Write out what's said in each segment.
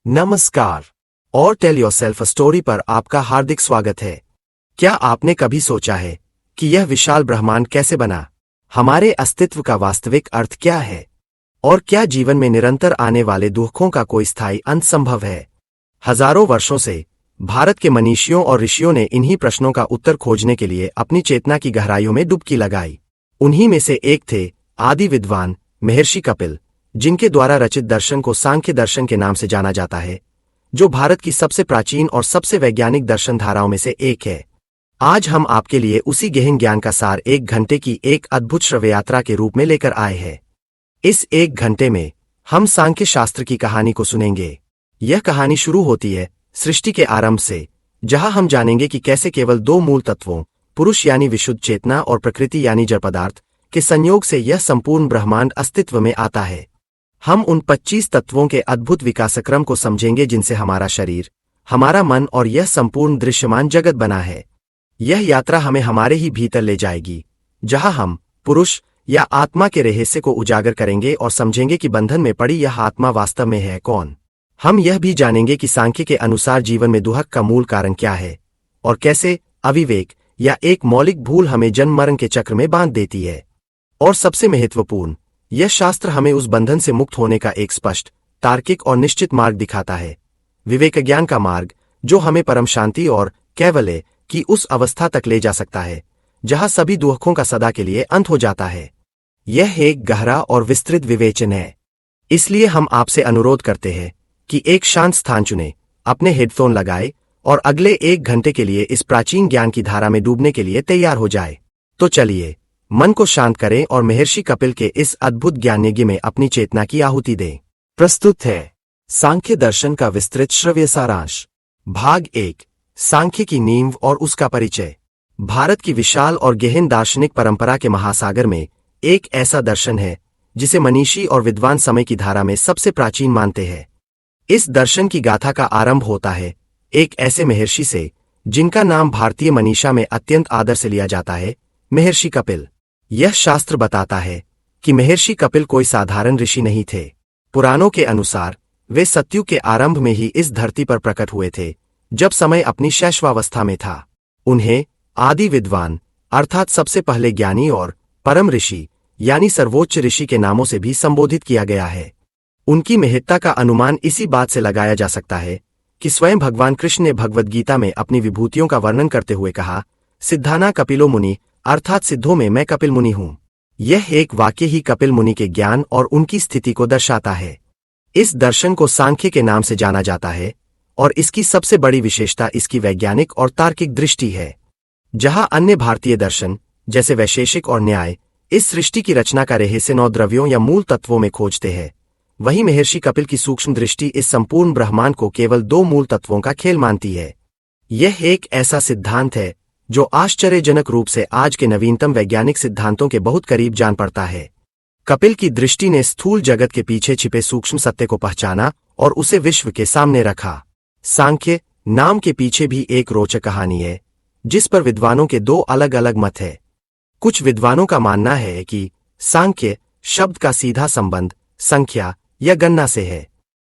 नमस्कार और tell yourself a story पर आपका हार्दिक स्वागत है। क्या आपने कभी सोचा है कि यह विशाल ब्रह्मांड कैसे बना? हमारे अस्तित्व का वास्तविक अर्थ क्या है? और क्या जीवन में निरंतर आने वाले दुखों का कोई स्थायी अंत संभव है? हजारों वर्षों से भारत के मनीषियों और ऋषियों ने इन्हीं प्रश्नों का उत्तर खोजने के लिए अपनी चेतना की गहराइयों में डुबकी लगाई। उन्हीं में से एक थे आदि विद्वान महर्षि कपिल, जिनके द्वारा रचित दर्शन को सांख्य दर्शन के नाम से जाना जाता है, जो भारत की सबसे प्राचीन और सबसे वैज्ञानिक दर्शन धाराओं में से एक है। आज हम आपके लिए उसी गहन ज्ञान का सार 1 घंटे की एक अद्भुत श्रव्य यात्रा के रूप में लेकर आए हैं। इस 1 घंटे में हम सांख्य शास्त्र की कहानी को सुनेंगे। यह कहानी शुरू होती है सृष्टि के आरंभ से, जहां हम जानेंगे कि कैसे केवल 2 मूल तत्वों, पुरुष यानी विशुद्ध चेतना और प्रकृति यानी जड़ पदार्थ, के संयोग से यह संपूर्ण ब्रह्मांड अस्तित्व में आता है। हम उन 25 तत्वों के अद्भुत विकासक्रम को समझेंगे जिनसे हमारा शरीर, हमारा मन और यह संपूर्ण दृश्यमान जगत बना है। यह यात्रा हमें हमारे ही भीतर ले जाएगी, जहां हम पुरुष या आत्मा के रहस्य को उजागर करेंगे और समझेंगे कि बंधन में पड़ी यह आत्मा वास्तव में है कौन। हम यह भी जानेंगे कि सांख्य के अनुसार जीवन में दुख का मूल कारण क्या है और कैसे अविवेक या एक मौलिक भूल हमें जन्म मरण के चक्र में बांध देती है। और सबसे महत्वपूर्ण, यह शास्त्र हमें उस बंधन से मुक्त होने का एक स्पष्ट, तार्किक और निश्चित मार्ग दिखाता है, विवेक ज्ञान का मार्ग, जो हमें परम शांति और कैवल्य की उस अवस्था तक ले जा सकता है जहां सभी दुखों का सदा के लिए अंत हो जाता है। यह एक गहरा और विस्तृत विवेचन है, इसलिए हम आपसे अनुरोध करते हैं कि एक शांत स्थान चुनें, अपने हेडफोन लगाए और अगले 1 घंटे के लिए इस प्राचीन ज्ञान की धारा में डूबने के लिए तैयार हो जाए। तो चलिए, मन को शांत करें और महर्षि कपिल के इस अद्भुत ज्ञान यज्ञ में अपनी चेतना की आहुति दें। प्रस्तुत है सांख्य दर्शन का विस्तृत श्रव्य सारांश, भाग 1, सांख्य की नींव और उसका परिचय। भारत की विशाल और गहन दार्शनिक परंपरा के महासागर में एक ऐसा दर्शन है जिसे मनीषी और विद्वान समय की धारा में सबसे प्राचीन मानते हैं। इस दर्शन की गाथा का आरंभ होता है एक ऐसे महर्षि से जिनका नाम भारतीय मनीषा में अत्यंत आदर से लिया जाता है, महर्षि कपिल। यह शास्त्र बताता है कि महर्षि कपिल कोई साधारण ऋषि नहीं थे। पुराणों के अनुसार वे सतयुग के आरंभ में ही इस धरती पर प्रकट हुए थे, जब समय अपनी शैशवावस्था में था। उन्हें आदि विद्वान अर्थात सबसे पहले ज्ञानी और परम ऋषि यानी सर्वोच्च ऋषि के नामों से भी संबोधित किया गया है। उनकी महत्ता का अनुमान इसी बात से लगाया जा सकता है कि स्वयं भगवान कृष्ण ने भगवद गीता में अपनी विभूतियों का वर्णन करते हुए कहा, सिद्धाना कपिलो मुनि, अर्थात सिद्धों में मैं कपिल मुनि हूं। यह एक वाक्य ही कपिल मुनि के ज्ञान और उनकी स्थिति को दर्शाता है। इस दर्शन को सांख्य के नाम से जाना जाता है और इसकी सबसे बड़ी विशेषता इसकी वैज्ञानिक और तार्किक दृष्टि है। जहां अन्य भारतीय दर्शन जैसे वैशेषिक और न्याय इस सृष्टि की रचना का रहस्य 9 द्रव्यों या मूल तत्वों में खोजते हैं, वहीं महर्षि कपिल की सूक्ष्म दृष्टि इस संपूर्ण ब्रह्मांड को केवल 2 मूल तत्वों का खेल मानती है। यह एक ऐसा सिद्धांत है जो आश्चर्यजनक रूप से आज के नवीनतम वैज्ञानिक सिद्धांतों के बहुत करीब जान पड़ता है। कपिल की दृष्टि ने स्थूल जगत के पीछे छिपे सूक्ष्म सत्य को पहचाना और उसे विश्व के सामने रखा। सांख्य नाम के पीछे भी एक रोचक कहानी है, जिस पर विद्वानों के 2 अलग अलग मत है। कुछ विद्वानों का मानना है कि सांख्य शब्द का सीधा संबंध संख्या या गणना से है।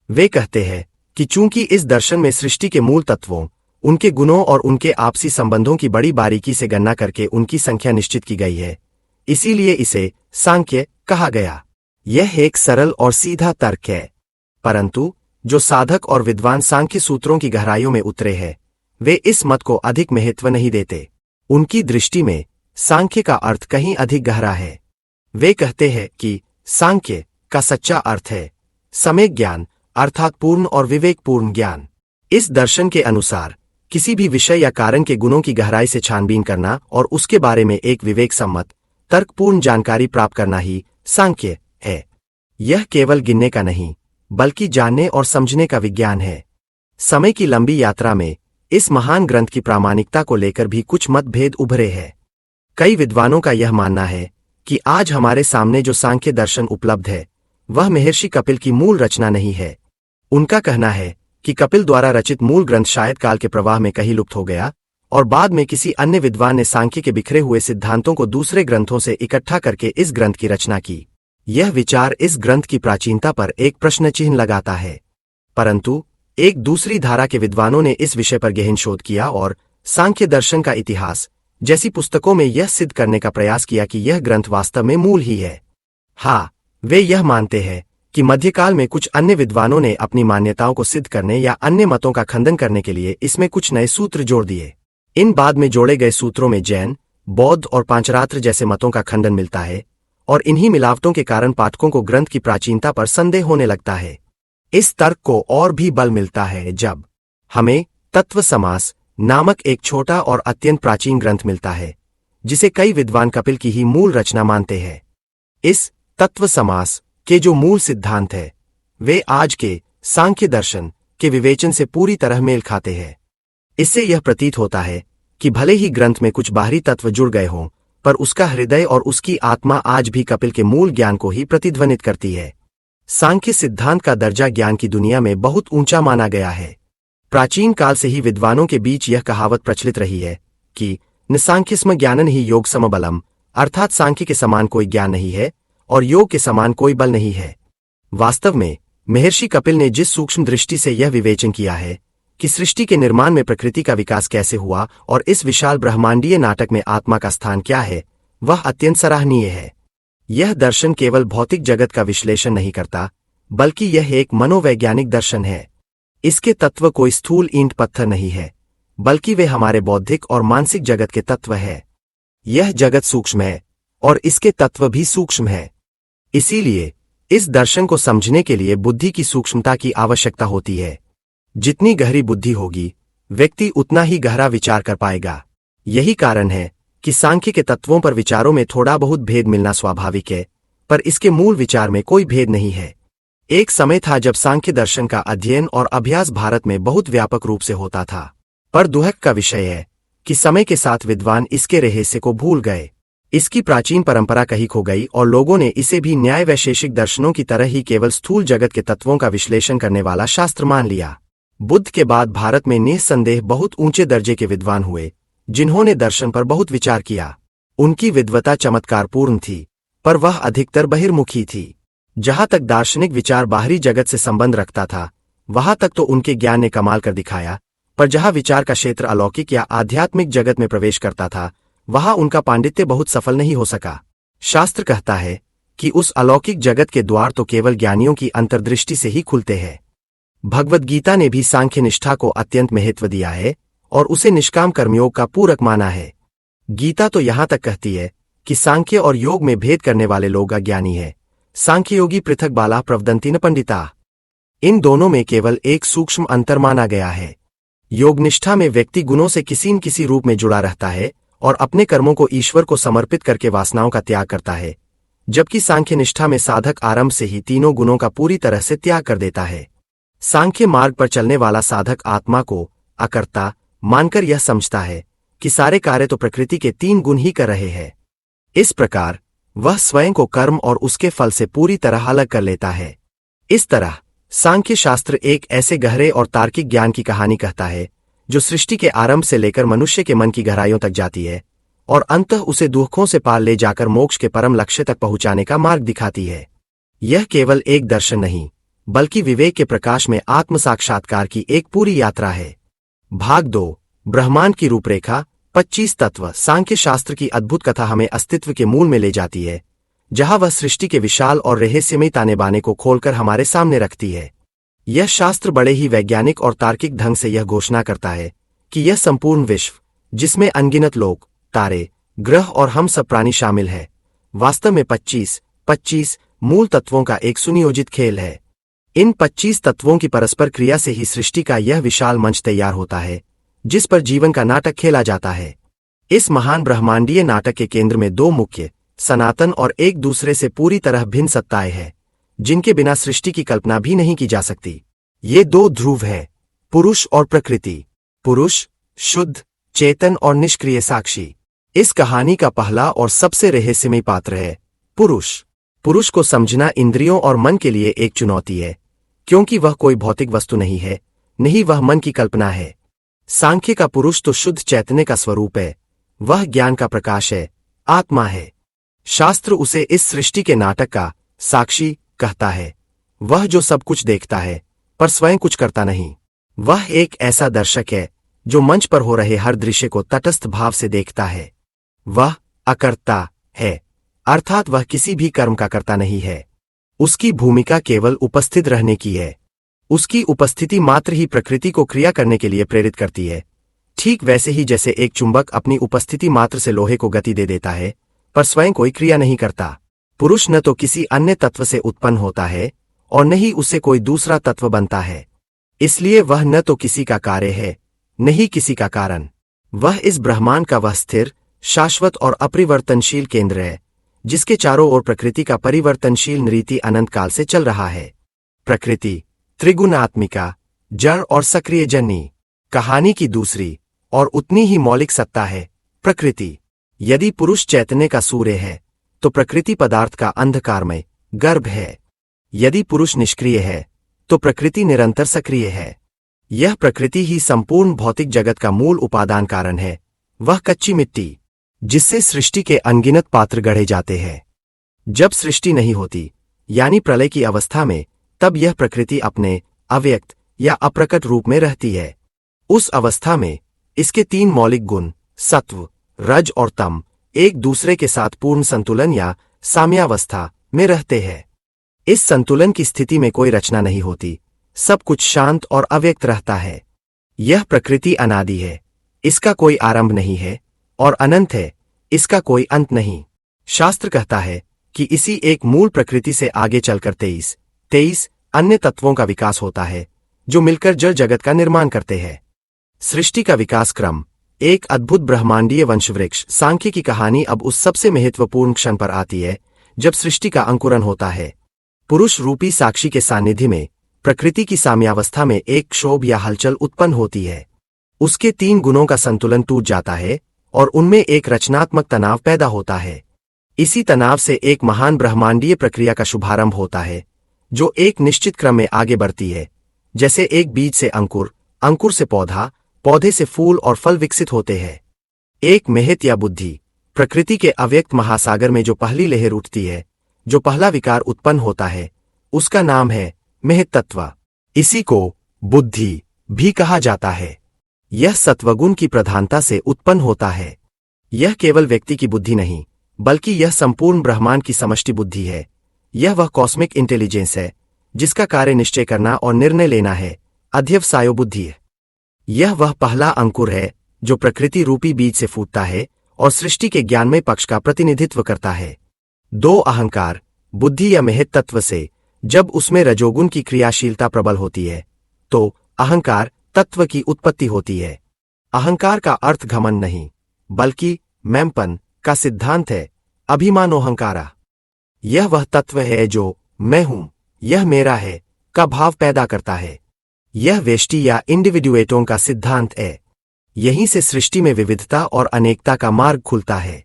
वे कहते हैं कि चूंकि इस दर्शन में सृष्टि के मूल तत्वों, उनके गुणों और उनके आपसी संबंधों की बड़ी बारीकी से गणना करके उनकी संख्या निश्चित की गई है, इसीलिए इसे सांख्य कहा गया। यह एक सरल और सीधा तर्क है, परंतु जो साधक और विद्वान सांख्य सूत्रों की गहराइयों में उतरे हैं, वे इस मत को अधिक महत्व नहीं देते। उनकी दृष्टि में सांख्य का अर्थ कहीं अधिक गहरा है। वे कहते हैं कि सांख्य का सच्चा अर्थ है सम्यक ज्ञान, अर्थात पूर्ण और विवेकपूर्ण ज्ञान। इस दर्शन के अनुसार किसी भी विषय या कारण के गुणों की गहराई से छानबीन करना और उसके बारे में एक विवेक सम्मत, तर्कपूर्ण जानकारी प्राप्त करना ही सांख्य है। यह केवल गिनने का नहीं, बल्कि जानने और समझने का विज्ञान है। समय की लंबी यात्रा में इस महान ग्रंथ की प्रामाणिकता को लेकर भी कुछ मतभेद उभरे हैं। कई विद्वानों का यह मानना है कि आज हमारे सामने जो सांख्य दर्शन उपलब्ध है, वह महर्षि कपिल की मूल रचना नहीं है। उनका कहना है कि कपिल द्वारा रचित मूल ग्रंथ शायद काल के प्रवाह में कहीं लुप्त हो गया और बाद में किसी अन्य विद्वान ने सांख्य के बिखरे हुए सिद्धांतों को दूसरे ग्रंथों से इकट्ठा करके इस ग्रंथ की रचना की। यह विचार इस ग्रंथ की प्राचीनता पर एक प्रश्न चिन्ह लगाता है, परंतु एक दूसरी धारा के विद्वानों ने इस विषय पर गहन शोध किया और सांख्य दर्शन का इतिहास जैसी पुस्तकों में यह सिद्ध करने का प्रयास किया कि यह ग्रंथ वास्तव में मूल ही है। हाँ, वे यह मानते हैं कि मध्यकाल में कुछ अन्य विद्वानों ने अपनी मान्यताओं को सिद्ध करने या अन्य मतों का खंडन करने के लिए इसमें कुछ नए सूत्र जोड़ दिए। इन बाद में जोड़े गए सूत्रों में जैन, बौद्ध और पांचरात्र जैसे मतों का खंडन मिलता है और इन्हीं मिलावटों के कारण पाठकों को ग्रंथ की प्राचीनता पर संदेह होने लगता है। इस तर्क को और भी बल मिलता है जब हमें तत्व समास नामक एक छोटा और अत्यंत प्राचीन ग्रंथ मिलता है जिसे कई विद्वान कपिल की ही मूल रचना मानते हैं। इस तत्व समास के जो मूल सिद्धांत है वे आज के सांख्य दर्शन के विवेचन से पूरी तरह मेल खाते हैं। इससे यह प्रतीत होता है कि भले ही ग्रंथ में कुछ बाहरी तत्व जुड़ गए हों, पर उसका हृदय और उसकी आत्मा आज भी कपिल के मूल ज्ञान को ही प्रतिध्वनित करती है। सांख्य सिद्धांत का दर्जा ज्ञान की दुनिया में बहुत ऊंचा माना गया है। प्राचीन काल से ही विद्वानों के बीच यह कहावत प्रचलित रही है कि न सांख्यस्म ज्ञानन ही योग समबलम, अर्थात सांख्य के समान कोई ज्ञान नहीं है और योग के समान कोई बल नहीं है। वास्तव में महर्षि कपिल ने जिस सूक्ष्म दृष्टि से यह विवेचन किया है कि सृष्टि के निर्माण में प्रकृति का विकास कैसे हुआ और इस विशाल ब्रह्मांडीय नाटक में आत्मा का स्थान क्या है, वह अत्यंत सराहनीय है। यह दर्शन केवल भौतिक जगत का विश्लेषण नहीं करता, बल्कि यह एक मनोवैज्ञानिक दर्शन है। इसके तत्व कोई स्थूल ईंट पत्थर नहीं है, बल्कि वे हमारे बौद्धिक और मानसिक जगत के तत्व है। यह जगत सूक्ष्म है और इसके तत्व भी सूक्ष्म है। इसीलिए इस दर्शन को समझने के लिए बुद्धि की सूक्ष्मता की आवश्यकता होती है। जितनी गहरी बुद्धि होगी, व्यक्ति उतना ही गहरा विचार कर पाएगा। यही कारण है कि सांख्य के तत्वों पर विचारों में थोड़ा बहुत भेद मिलना स्वाभाविक है, पर इसके मूल विचार में कोई भेद नहीं है। एक समय था जब सांख्य दर्शन का अध्ययन और अभ्यास भारत में बहुत व्यापक रूप से होता था, पर दुहक का विषय है कि समय के साथ विद्वान इसके रहस्य को भूल गए। इसकी प्राचीन परंपरा कहीं खो गई और लोगों ने इसे भी न्याय वैशेषिक दर्शनों की तरह ही केवल स्थूल जगत के तत्वों का विश्लेषण करने वाला शास्त्र मान लिया। बुद्ध के बाद भारत में निस्संदेह बहुत ऊंचे दर्जे के विद्वान हुए जिन्होंने दर्शन पर बहुत विचार किया। उनकी विद्वता चमत्कारपूर्ण थी, पर वह अधिकतर बहिर्मुखी थी। जहां तक दार्शनिक विचार बाहरी जगत से संबंध रखता था, वहां तक तो उनके ज्ञान ने कमाल कर दिखाया, पर जहां विचार का क्षेत्र अलौकिक या आध्यात्मिक जगत में प्रवेश करता था, वहां उनका पांडित्य बहुत सफल नहीं हो सका। शास्त्र कहता है कि उस अलौकिक जगत के द्वार तो केवल ज्ञानियों की अंतर्दृष्टि से ही खुलते हैं। भगवद गीता ने भी सांख्य निष्ठा को अत्यंत महत्व दिया है और उसे निष्काम कर्मयोग का पूरक माना है। गीता तो यहां तक कहती है कि सांख्य और योग में भेद करने वाले लोग अज्ञानी है। सांख्य योगी पृथक बाला प्रवदंती न पंडिता। इन दोनों में केवल एक सूक्ष्म अंतर माना गया है। योग निष्ठा में व्यक्ति गुणों से किसी न किसी रूप में जुड़ा रहता है और अपने कर्मों को ईश्वर को समर्पित करके वासनाओं का त्याग करता है, जबकि सांख्य निष्ठा में साधक आरंभ से ही तीनों गुणों का पूरी तरह से त्याग कर देता है। सांख्य मार्ग पर चलने वाला साधक आत्मा को अकर्ता मानकर यह समझता है कि सारे कार्य तो प्रकृति के तीन गुण ही कर रहे हैं। इस प्रकार वह स्वयं को कर्म और उसके फल से पूरी तरह अलग कर लेता है। इस तरह सांख्य शास्त्र एक ऐसे गहरे और तार्किक ज्ञान की कहानी कहता है जो सृष्टि के आरंभ से लेकर मनुष्य के मन की गहराइयों तक जाती है और अंततः उसे दुखों से पार ले जाकर मोक्ष के परम लक्ष्य तक पहुंचाने का मार्ग दिखाती है। यह केवल एक दर्शन नहीं, बल्कि विवेक के प्रकाश में आत्म साक्षात्कार की एक पूरी यात्रा है। भाग 2, ब्रह्मांड की रूपरेखा। 25 तत्व। सांख्य शास्त्र की अद्भुत कथा हमें अस्तित्व के मूल में ले जाती है, जहां वह सृष्टि के विशाल और रहस्यमय ताने बाने को खोलकर हमारे सामने रखती है। यह शास्त्र बड़े ही वैज्ञानिक और तार्किक ढंग से यह घोषणा करता है कि यह संपूर्ण विश्व, जिसमें अनगिनत लोक, तारे, ग्रह और हम सब प्राणी शामिल है, वास्तव में 25 मूल तत्वों का एक सुनियोजित खेल है। इन 25 तत्वों की परस्पर क्रिया से ही सृष्टि का यह विशाल मंच तैयार होता है, जिस पर जीवन का नाटक खेला जाता है। इस महान ब्रह्मांडीय नाटक के केंद्र में दो मुख्य, सनातन और एक दूसरे से पूरी तरह भिन्न सत्ताएं हैं, जिनके बिना सृष्टि की कल्पना भी नहीं की जा सकती। ये दो ध्रुव हैं, पुरुष और प्रकृति। पुरुष शुद्ध, चेतन और निष्क्रिय साक्षी। इस कहानी का पहला और सबसे रहस्यमय पात्र है पुरुष। पुरुष को समझना इंद्रियों और मन के लिए एक चुनौती है, क्योंकि वह कोई भौतिक वस्तु नहीं है, नहीं वह मन की कल्पना है। सांख्य का पुरुष तो शुद्ध चैतन्य का स्वरूप है, वह ज्ञान का प्रकाश है, आत्मा है। शास्त्र उसे इस सृष्टि के नाटक का साक्षी कहता है, वह जो सब कुछ देखता है पर स्वयं कुछ करता नहीं। वह एक ऐसा दर्शक है जो मंच पर हो रहे हर दृश्य को तटस्थ भाव से देखता है। वह अकर्ता है, अर्थात वह किसी भी कर्म का कर्ता नहीं है। उसकी भूमिका केवल उपस्थित रहने की है। उसकी उपस्थिति मात्र ही प्रकृति को क्रिया करने के लिए प्रेरित करती है, ठीक वैसे ही जैसे एक चुंबक अपनी उपस्थिति मात्र से लोहे को गति दे देता है, पर स्वयं कोई क्रिया नहीं करता। पुरुष न तो किसी अन्य तत्व से उत्पन्न होता है और न ही उससे कोई दूसरा तत्व बनता है, इसलिए वह न तो किसी का कार्य है न ही किसी का कारण। वह इस ब्रह्मांड का वह स्थिर, शाश्वत और अपरिवर्तनशील केंद्र है, जिसके चारों ओर प्रकृति का परिवर्तनशील नृत्य अनंत काल से चल रहा है। प्रकृति त्रिगुणात्मिका, जड़ और सक्रिय जनी, कहानी की दूसरी और उतनी ही मौलिक सत्ता है प्रकृति। यदि पुरुष चैतन्य का सूर्य है तो प्रकृति पदार्थ का अंधकारमय गर्भ है। यदि पुरुष निष्क्रिय है तो प्रकृति निरंतर सक्रिय है। यह प्रकृति ही संपूर्ण भौतिक जगत का मूल उपादान कारण है, वह कच्ची मिट्टी जिससे सृष्टि के अनगिनत पात्र गढ़े जाते हैं। जब सृष्टि नहीं होती यानी प्रलय की अवस्था में, तब यह प्रकृति अपने अव्यक्त या अप्रकट रूप में रहती है। उस अवस्था में इसके तीन मौलिक गुण सत्व, रज और तम एक दूसरे के साथ पूर्ण संतुलन या साम्यावस्था में रहते हैं। इस संतुलन की स्थिति में कोई रचना नहीं होती, सब कुछ शांत और अव्यक्त रहता है। यह प्रकृति अनादि है, इसका कोई आरंभ नहीं है, और अनंत है, इसका कोई अंत नहीं। शास्त्र कहता है कि इसी एक मूल प्रकृति से आगे चलकर 23 अन्य तत्वों का विकास होता है, जो मिलकर जड़ जगत का निर्माण करते हैं। सृष्टि का विकास क्रम एक अद्भुत ब्रह्मांडीय वंशवृक्ष सांख्य की कहानी अब उस सबसे महत्वपूर्ण क्षण पर आती है जब सृष्टि का अंकुरन होता है। पुरुष रूपी साक्षी के सानिध्य में प्रकृति की साम्यावस्था में एक क्षोभ या हलचल उत्पन्न होती है। उसके तीन गुणों का संतुलन टूट जाता है और उनमें एक रचनात्मक तनाव पैदा होता है। इसी तनाव से एक महान ब्रह्मांडीय प्रक्रिया का शुभारंभ होता है, जो एक निश्चित क्रम में आगे बढ़ती है। जैसे एक बीज से अंकुर, अंकुर से पौधा, पौधे से फूल और फल विकसित होते हैं। एक महत या बुद्धि, प्रकृति के अव्यक्त महासागर में जो पहली लहर उठती है, जो पहला विकार उत्पन्न होता है, उसका नाम है महत तत्व। इसी को बुद्धि भी कहा जाता है। यह सत्वगुण की प्रधानता से उत्पन्न होता है। यह केवल व्यक्ति की बुद्धि नहीं, बल्कि यह संपूर्ण ब्रह्मांड की समष्टि बुद्धि है। यह वह कॉस्मिक इंटेलिजेंस है जिसका कार्य निश्चय करना और निर्णय लेना है, अध्यवसायो बुद्धि है। यह वह पहला अंकुर है जो प्रकृति रूपी बीज से फूटता है और सृष्टि के ज्ञानमय पक्ष का प्रतिनिधित्व करता है। दो अहंकार, बुद्धि या महत तत्व से जब उसमें रजोगुण की क्रियाशीलता प्रबल होती है, तो अहंकार तत्व की उत्पत्ति होती है। अहंकार का अर्थ घमंड नहीं, बल्कि मैंपन का सिद्धांत है, अभिमानोहंकारा। यह वह तत्व है जो मैं हूं, यह मेरा है का भाव पैदा करता है। यह वेष्टि या इंडिविडुएटों का सिद्धांत है। यहीं से सृष्टि में विविधता और अनेकता का मार्ग खुलता है।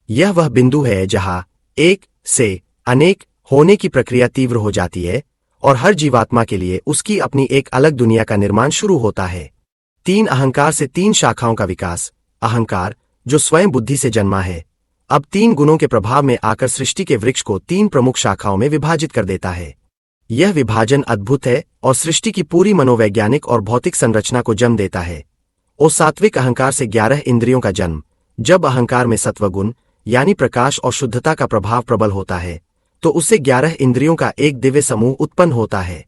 यह वह बिंदु है जहां एक से अनेक होने की प्रक्रिया तीव्र हो जाती है और हर जीवात्मा के लिए उसकी अपनी एक अलग दुनिया का निर्माण शुरू होता है। तीन अहंकार से तीन शाखाओं का विकास। अहंकार जो स्वयं बुद्धि से जन्मा है, अब तीन गुणों के प्रभाव में आकर सृष्टि के वृक्ष को तीन प्रमुख शाखाओं में विभाजित कर देता है। यह विभाजन अद्भुत है और सृष्टि की पूरी मनोवैज्ञानिक और भौतिक संरचना को जन्म देता है। और सात्विक अहंकार से 11 इंद्रियों का जन्म। जब अहंकार में सत्वगुण यानी प्रकाश और शुद्धता का प्रभाव प्रबल होता है, तो उससे 11 इंद्रियों का एक दिव्य समूह उत्पन्न होता है।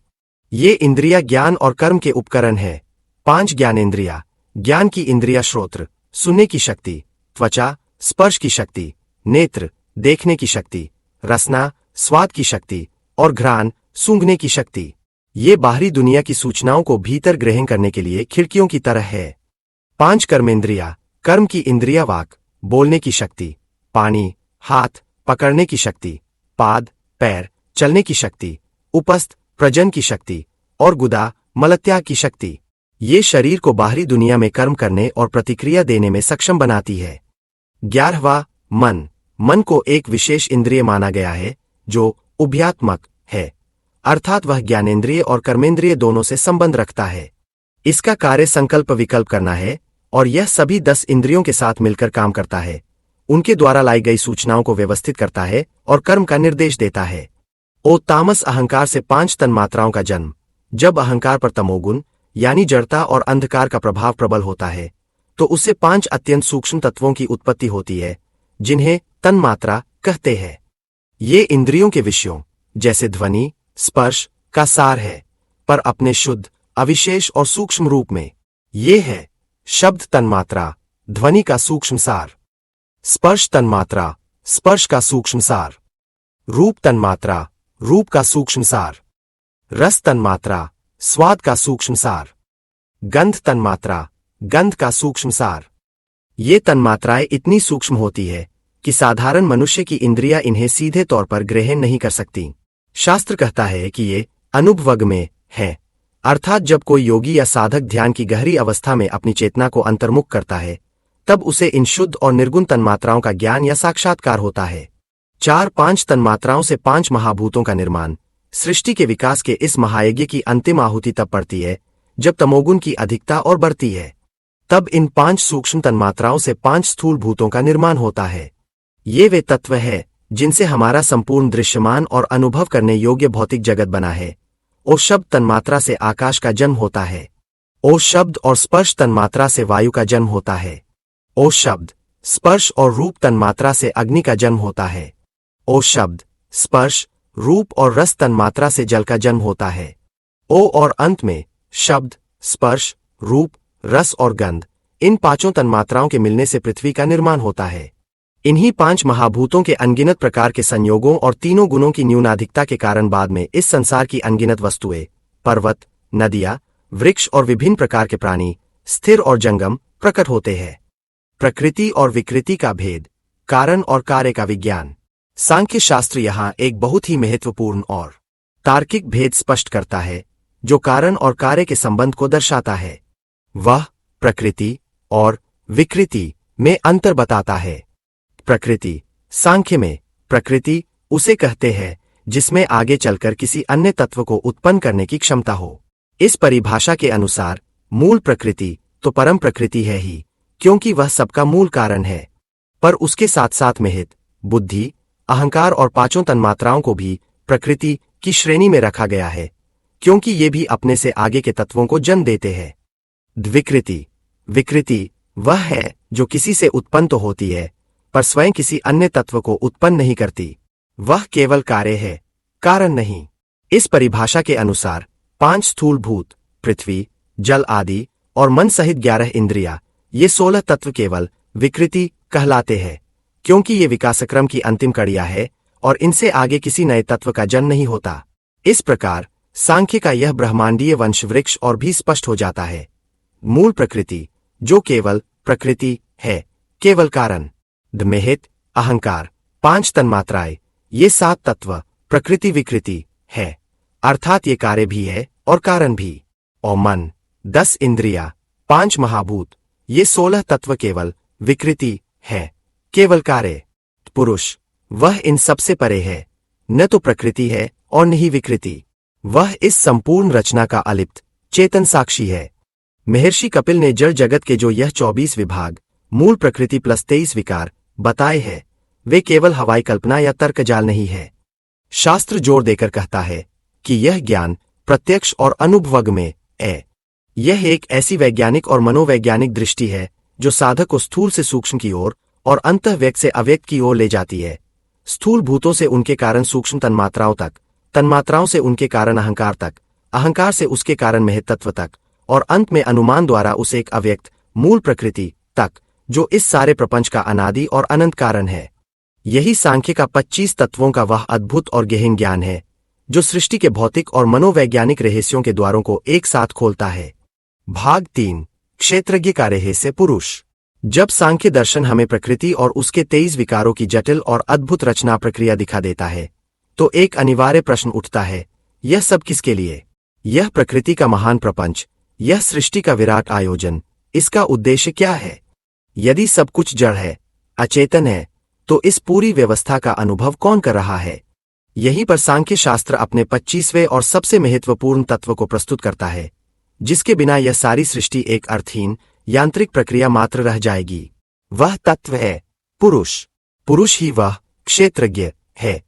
ये इंद्रियां ज्ञान और कर्म के उपकरण है। 5 ज्ञानेंद्रियां, ज्ञान की इंद्रिया श्रोत्र, सुनने की शक्ति, त्वचा, स्पर्श की शक्ति, नेत्र, देखने की शक्ति, रसना, स्वाद की शक्ति और घ्राण, सूंघने की शक्ति। ये बाहरी दुनिया की सूचनाओं को भीतर ग्रहण करने के लिए खिड़कियों की तरह है। 5 कर्मेंद्रियां, कर्म की इंद्रिया वाक, बोलने की शक्ति, पानी, हाथ, पकड़ने की शक्ति, पाद, पैर, चलने की शक्ति, उपस्थ, प्रजन की शक्ति और गुदा, मलत्याग की शक्ति। ये शरीर को बाहरी दुनिया में कर्म करने और प्रतिक्रिया देने में सक्षम बनाती है। 11वां मन। मन को एक विशेष इंद्रिय माना गया है जो उभयात्मक है, अर्थात वह ज्ञानेंद्रिय और कर्मेंद्रिय दोनों से संबंध रखता है। इसका कार्य संकल्प विकल्प करना है और यह सभी 10 इंद्रियों के साथ मिलकर काम करता है। उनके द्वारा लाई गई सूचनाओं को व्यवस्थित करता है और कर्म का निर्देश देता है। तामस अहंकार से 5 तन्मात्राओं का जन्म। जब अहंकार पर तमोगुण यानी जड़ता और अंधकार का प्रभाव प्रबल होता है, तो उससे 5 अत्यंत सूक्ष्म तत्वों की उत्पत्ति होती है, जिन्हें तन्मात्रा कहते हैं। ये इंद्रियों के विषयों जैसे ध्वनि, स्पर्श का सार है, पर अपने शुद्ध, अविशेष और सूक्ष्म रूप में। ये है शब्द तन्मात्रा, ध्वनि का सूक्ष्म सार; स्पर्श तन्मात्रा, स्पर्श का सूक्ष्म सार; रूप तन्मात्रा, रूप का सूक्ष्म सार; रस तन्मात्रा, स्वाद का सूक्ष्म सार; गंध तन्मात्रा, गंध का सूक्ष्म सार। ये तन्मात्राएं इतनी सूक्ष्म होती है कि साधारण मनुष्य की इंद्रियां इन्हें सीधे तौर पर ग्रहण नहीं कर सकती। शास्त्र कहता है कि ये अनुभव में है, अर्थात जब कोई योगी या साधक ध्यान की गहरी अवस्था में अपनी चेतना को अंतर्मुख करता है, तब उसे इन शुद्ध और निर्गुण तन्मात्राओं का ज्ञान या साक्षात्कार होता है। 4-5 तन्मात्राओं से 5 महाभूतों का निर्माण, सृष्टि के विकास के इस महायज्ञ की अंतिम आहुति तब पड़ती है जब तमोगुण की अधिकता और बढ़ती है। तब इन 5 सूक्ष्म तन्मात्राओं से 5 स्थूल भूतों का निर्माण होता है। ये वे तत्व है जिनसे हमारा संपूर्ण दृश्यमान और अनुभव करने योग्य भौतिक जगत बना है। ओ शब्द तन्मात्रा से आकाश का जन्म होता है। ओ शब्द और स्पर्श तन्मात्रा से वायु का जन्म होता है। ओ शब्द, स्पर्श और रूप तन्मात्रा से अग्नि का जन्म होता है। ओ शब्द, स्पर्श, रूप और रस तन्मात्रा से जल का जन्म होता है। ओ और अंत में शब्द, स्पर्श, रूप, रस और गंध, इन 5 तन्मात्राओं के मिलने से पृथ्वी का निर्माण होता है। इन्हीं 5 महाभूतों के अनगिनत प्रकार के संयोगों और तीनों गुणों की न्यूनाधिकता के कारण बाद में इस संसार की अनगिनत वस्तुएं, पर्वत, नदियां, वृक्ष और विभिन्न प्रकार के प्राणी, स्थिर और जंगम प्रकट होते हैं। प्रकृति और विकृति का भेद, कारण और कार्य का विज्ञान। सांख्य शास्त्र यहाँ एक बहुत ही महत्वपूर्ण और तार्किक भेद स्पष्ट करता है, जो कारण और कार्य के संबंध को दर्शाता है। वह प्रकृति और विकृति में अंतर बताता है। प्रकृति, सांख्य में प्रकृति उसे कहते हैं जिसमें आगे चलकर किसी अन्य तत्व को उत्पन्न करने की क्षमता हो। इस परिभाषा के अनुसार मूल प्रकृति तो परम प्रकृति है ही, क्योंकि वह सबका मूल कारण है। पर उसके साथ साथ में हित, बुद्धि, अहंकार और 5 तन्मात्राओं को भी प्रकृति की श्रेणी में रखा गया है, क्योंकि ये भी अपने से आगे के तत्वों को जन्म देते हैं। द्विकृति, विकृति वह है जो किसी से उत्पन्न तो होती है, पर स्वयं किसी अन्य तत्व को उत्पन्न नहीं करती। वह केवल कार्य है, कारण नहीं। इस परिभाषा के अनुसार 5 स्थूल भूत, पृथ्वी, जल आदि और मन सहित 11 इंद्रियां, ये 16 तत्व केवल विकृति कहलाते हैं, क्योंकि ये विकासक्रम की अंतिम कड़ियां है और इनसे आगे किसी नए तत्व का जन्म नहीं होता। इस प्रकार सांख्य का यह ब्रह्मांडीय वंश वृक्ष और भी स्पष्ट हो जाता है। मूल प्रकृति जो केवल प्रकृति है, केवल कारण, धमेहित, अहंकार, 5 तन्मात्राएं, ये 7 तत्व प्रकृति विकृति है, अर्थात ये कार्य भी है और कारण भी। और मन, 10 इंद्रियां, 5 महाभूत, ये 16 तत्व केवल विकृति है, केवल कार्य। पुरुष वह इन सबसे परे है, न तो प्रकृति है और न ही विकृति। वह इस संपूर्ण रचना का अलिप्त चेतन साक्षी है। महर्षि कपिल ने जड़ जगत के जो यह 24 विभाग, मूल प्रकृति प्लस 23 विकार बताए हैं, वे केवल हवाई कल्पना या तर्कजाल नहीं है। शास्त्र जोर देकर कहता है कि यह ज्ञान प्रत्यक्ष और अनुभव में है। यह एक ऐसी वैज्ञानिक और मनोवैज्ञानिक दृष्टि है जो साधक को स्थूल से सूक्ष्म की ओर और अंतःव्यक्त से अव्यक्त की ओर ले जाती है। स्थूल भूतों से उनके कारण सूक्ष्म तन्मात्राओं तक, तन्मात्राओं से उनके कारण अहंकार तक, अहंकार से उसके कारण महत्त्व तक, और अंत में अनुमान द्वारा उस एक अव्यक्त मूल प्रकृति तक, जो इस सारे प्रपंच का अनादि और अनंत कारण है। यही सांख्य का 25 तत्वों का वह अद्भुत और गहन ज्ञान है जो सृष्टि के भौतिक और मनोवैज्ञानिक रहस्यों के द्वारों को एक साथ खोलता है। भाग 3, क्षेत्रज्ञ का रहस्य पुरुष। जब सांख्य दर्शन हमें प्रकृति और उसके 23 विकारों की जटिल और अद्भुत रचना प्रक्रिया दिखा देता है, तो एक अनिवार्य प्रश्न उठता है, यह सब किसके लिए? यह प्रकृति का महान प्रपंच, यह सृष्टि का विराट आयोजन, इसका उद्देश्य क्या है? यदि सब कुछ जड़ है, अचेतन है, तो इस पूरी व्यवस्था का अनुभव कौन कर रहा है? यहीं पर सांख्य शास्त्र अपने 25वें और सबसे महत्वपूर्ण तत्व को प्रस्तुत करता है, जिसके बिना यह सारी सृष्टि एक अर्थहीन यांत्रिक प्रक्रिया मात्र रह जाएगी। वह तत्व है पुरुष। पुरुष ही वह क्षेत्रज्ञ है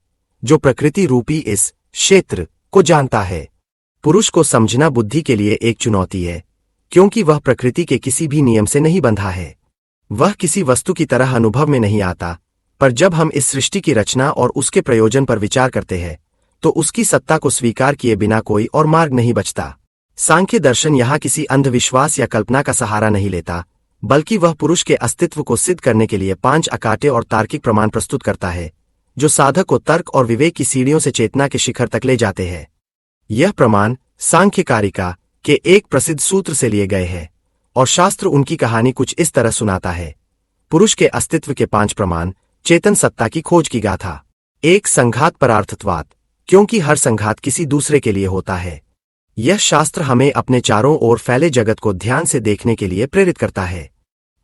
जो प्रकृति रूपी इस क्षेत्र को जानता है। पुरुष को समझना बुद्धि के लिए एक चुनौती है, क्योंकि वह प्रकृति के किसी भी नियम से नहीं बंधा है। वह किसी वस्तु की तरह अनुभव में नहीं आता, पर जब हम इस सृष्टि की रचना और उसके प्रयोजन पर विचार करते हैं तो उसकी सत्ता को स्वीकार किए बिना कोई और मार्ग नहीं बचता। सांख्य दर्शन यहाँ किसी अंधविश्वास या कल्पना का सहारा नहीं लेता, बल्कि वह पुरुष के अस्तित्व को सिद्ध करने के लिए 5 अकाटे और तार्किक प्रमाण प्रस्तुत करता है, जो साधक को तर्क और विवेक की सीढ़ियों से चेतना के शिखर तक ले जाते हैं। यह प्रमाण सांख्य कारिका के एक प्रसिद्ध सूत्र से लिए गए हैं, और शास्त्र उनकी कहानी कुछ इस तरह सुनाता है। पुरुष के अस्तित्व के 5 प्रमाण। चेतन सत्ता की खोज की गाथा। 1. संघात परार्थत्वात्, क्योंकि हर संघात किसी दूसरे के लिए होता है। यह शास्त्र हमें अपने चारों ओर फैले जगत को ध्यान से देखने के लिए प्रेरित करता है।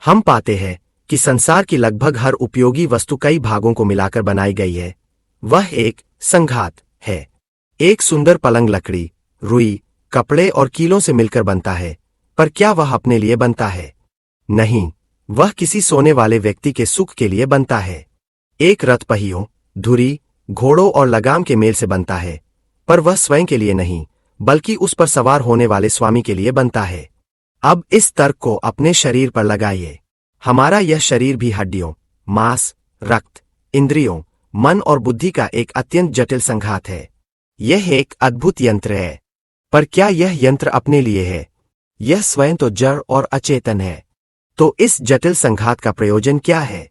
हम पाते हैं कि संसार की लगभग हर उपयोगी वस्तु कई भागों को मिलाकर बनाई गई है। वह एक संघात है। एक सुंदर पलंग लकड़ी, रुई, कपड़े और कीलों से मिलकर बनता है, पर क्या वह अपने लिए बनता है? नहीं, वह किसी सोने वाले व्यक्ति के सुख के लिए बनता है। एक रथ पहियों, धुरी, घोड़ों और लगाम के मेल से बनता है, पर वह स्वयं के लिए नहीं, बल्कि उस पर सवार होने वाले स्वामी के लिए बनता है। अब इस तर्क को अपने शरीर पर लगाइए। हमारा यह शरीर भी हड्डियों, मांस, रक्त, इंद्रियों, मन और बुद्धि का एक अत्यंत जटिल संघात है। यह एक अद्भुत यंत्र है, पर क्या यह यंत्र अपने लिए है? यह स्वयं तो जड़ और अचेतन है। तो इस जटिल संघात का प्रयोजन क्या है?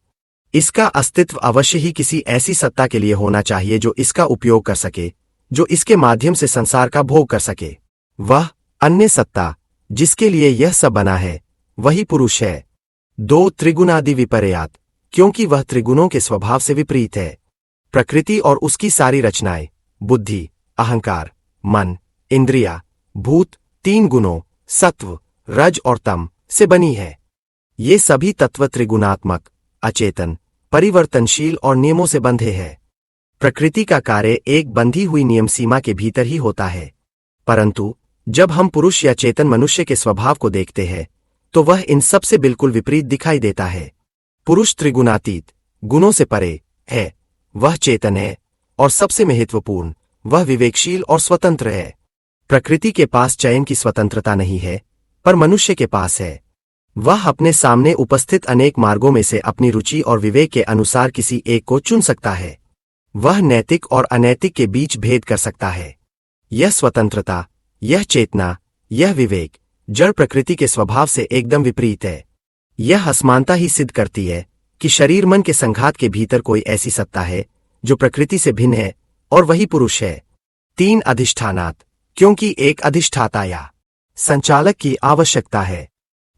इसका अस्तित्व अवश्य ही किसी ऐसी सत्ता के लिए होना चाहिए जो इसका उपयोग कर सके, जो इसके माध्यम से संसार का भोग कर सके। वह अन्य सत्ता जिसके लिए यह सब बना है, वही पुरुष है। 2. त्रिगुणादि विपर्यात, क्योंकि वह त्रिगुणों के स्वभाव से विपरीत है। प्रकृति और उसकी सारी रचनाएं बुद्धि, अहंकार, मन, इंद्रिया, भूत, 3 गुणों सत्व, रज और तम से बनी है। ये सभी तत्व त्रिगुणात्मक, अचेतन, परिवर्तनशील और नियमों से बंधे हैं। प्रकृति का कार्य एक बंधी हुई नियम सीमा के भीतर ही होता है, परंतु जब हम पुरुष या चेतन मनुष्य के स्वभाव को देखते हैं तो वह इन सब से बिल्कुल विपरीत दिखाई देता है। पुरुष त्रिगुणातीत, गुणों से परे है, वह चेतन है, और सबसे महत्वपूर्ण, वह विवेकशील और स्वतंत्र है। प्रकृति के पास चयन की स्वतंत्रता नहीं है, पर मनुष्य के पास है। वह अपने सामने उपस्थित अनेक मार्गों में से अपनी रुचि और विवेक के अनुसार किसी एक को चुन सकता है। वह नैतिक और अनैतिक के बीच भेद कर सकता है। यह स्वतंत्रता, यह चेतना, यह विवेक जड़ प्रकृति के स्वभाव से एकदम विपरीत है। यह असमानता ही सिद्ध करती है कि शरीर मन के संघात के भीतर कोई ऐसी सत्ता है जो प्रकृति से भिन्न है, और वही पुरुष है। 3. अधिष्ठानात्, क्योंकि एक अधिष्ठाता या संचालक की आवश्यकता है।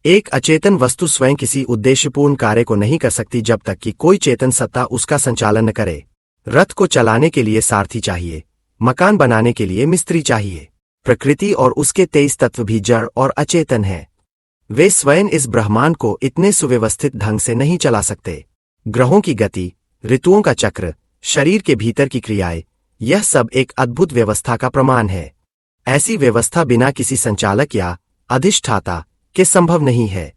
एक अचेतन वस्तु स्वयं किसी उद्देश्यपूर्ण कार्य को नहीं कर सकती जब तक कि कोई चेतन सत्ता उसका संचालन न करे। रथ को चलाने के लिए सारथी चाहिए, मकान बनाने के लिए मिस्त्री चाहिए। प्रकृति और उसके 23 तत्व भी जड़ और अचेतन हैं। वे स्वयं इस ब्रह्मांड को इतने सुव्यवस्थित ढंग से नहीं चला सकते। ग्रहों की गति, ऋतुओं का चक्र, शरीर के भीतर की क्रियाएं, यह सब एक अद्भुत व्यवस्था का प्रमाण है। ऐसी व्यवस्था बिना किसी संचालक या अधिष्ठाता के संभव नहीं है।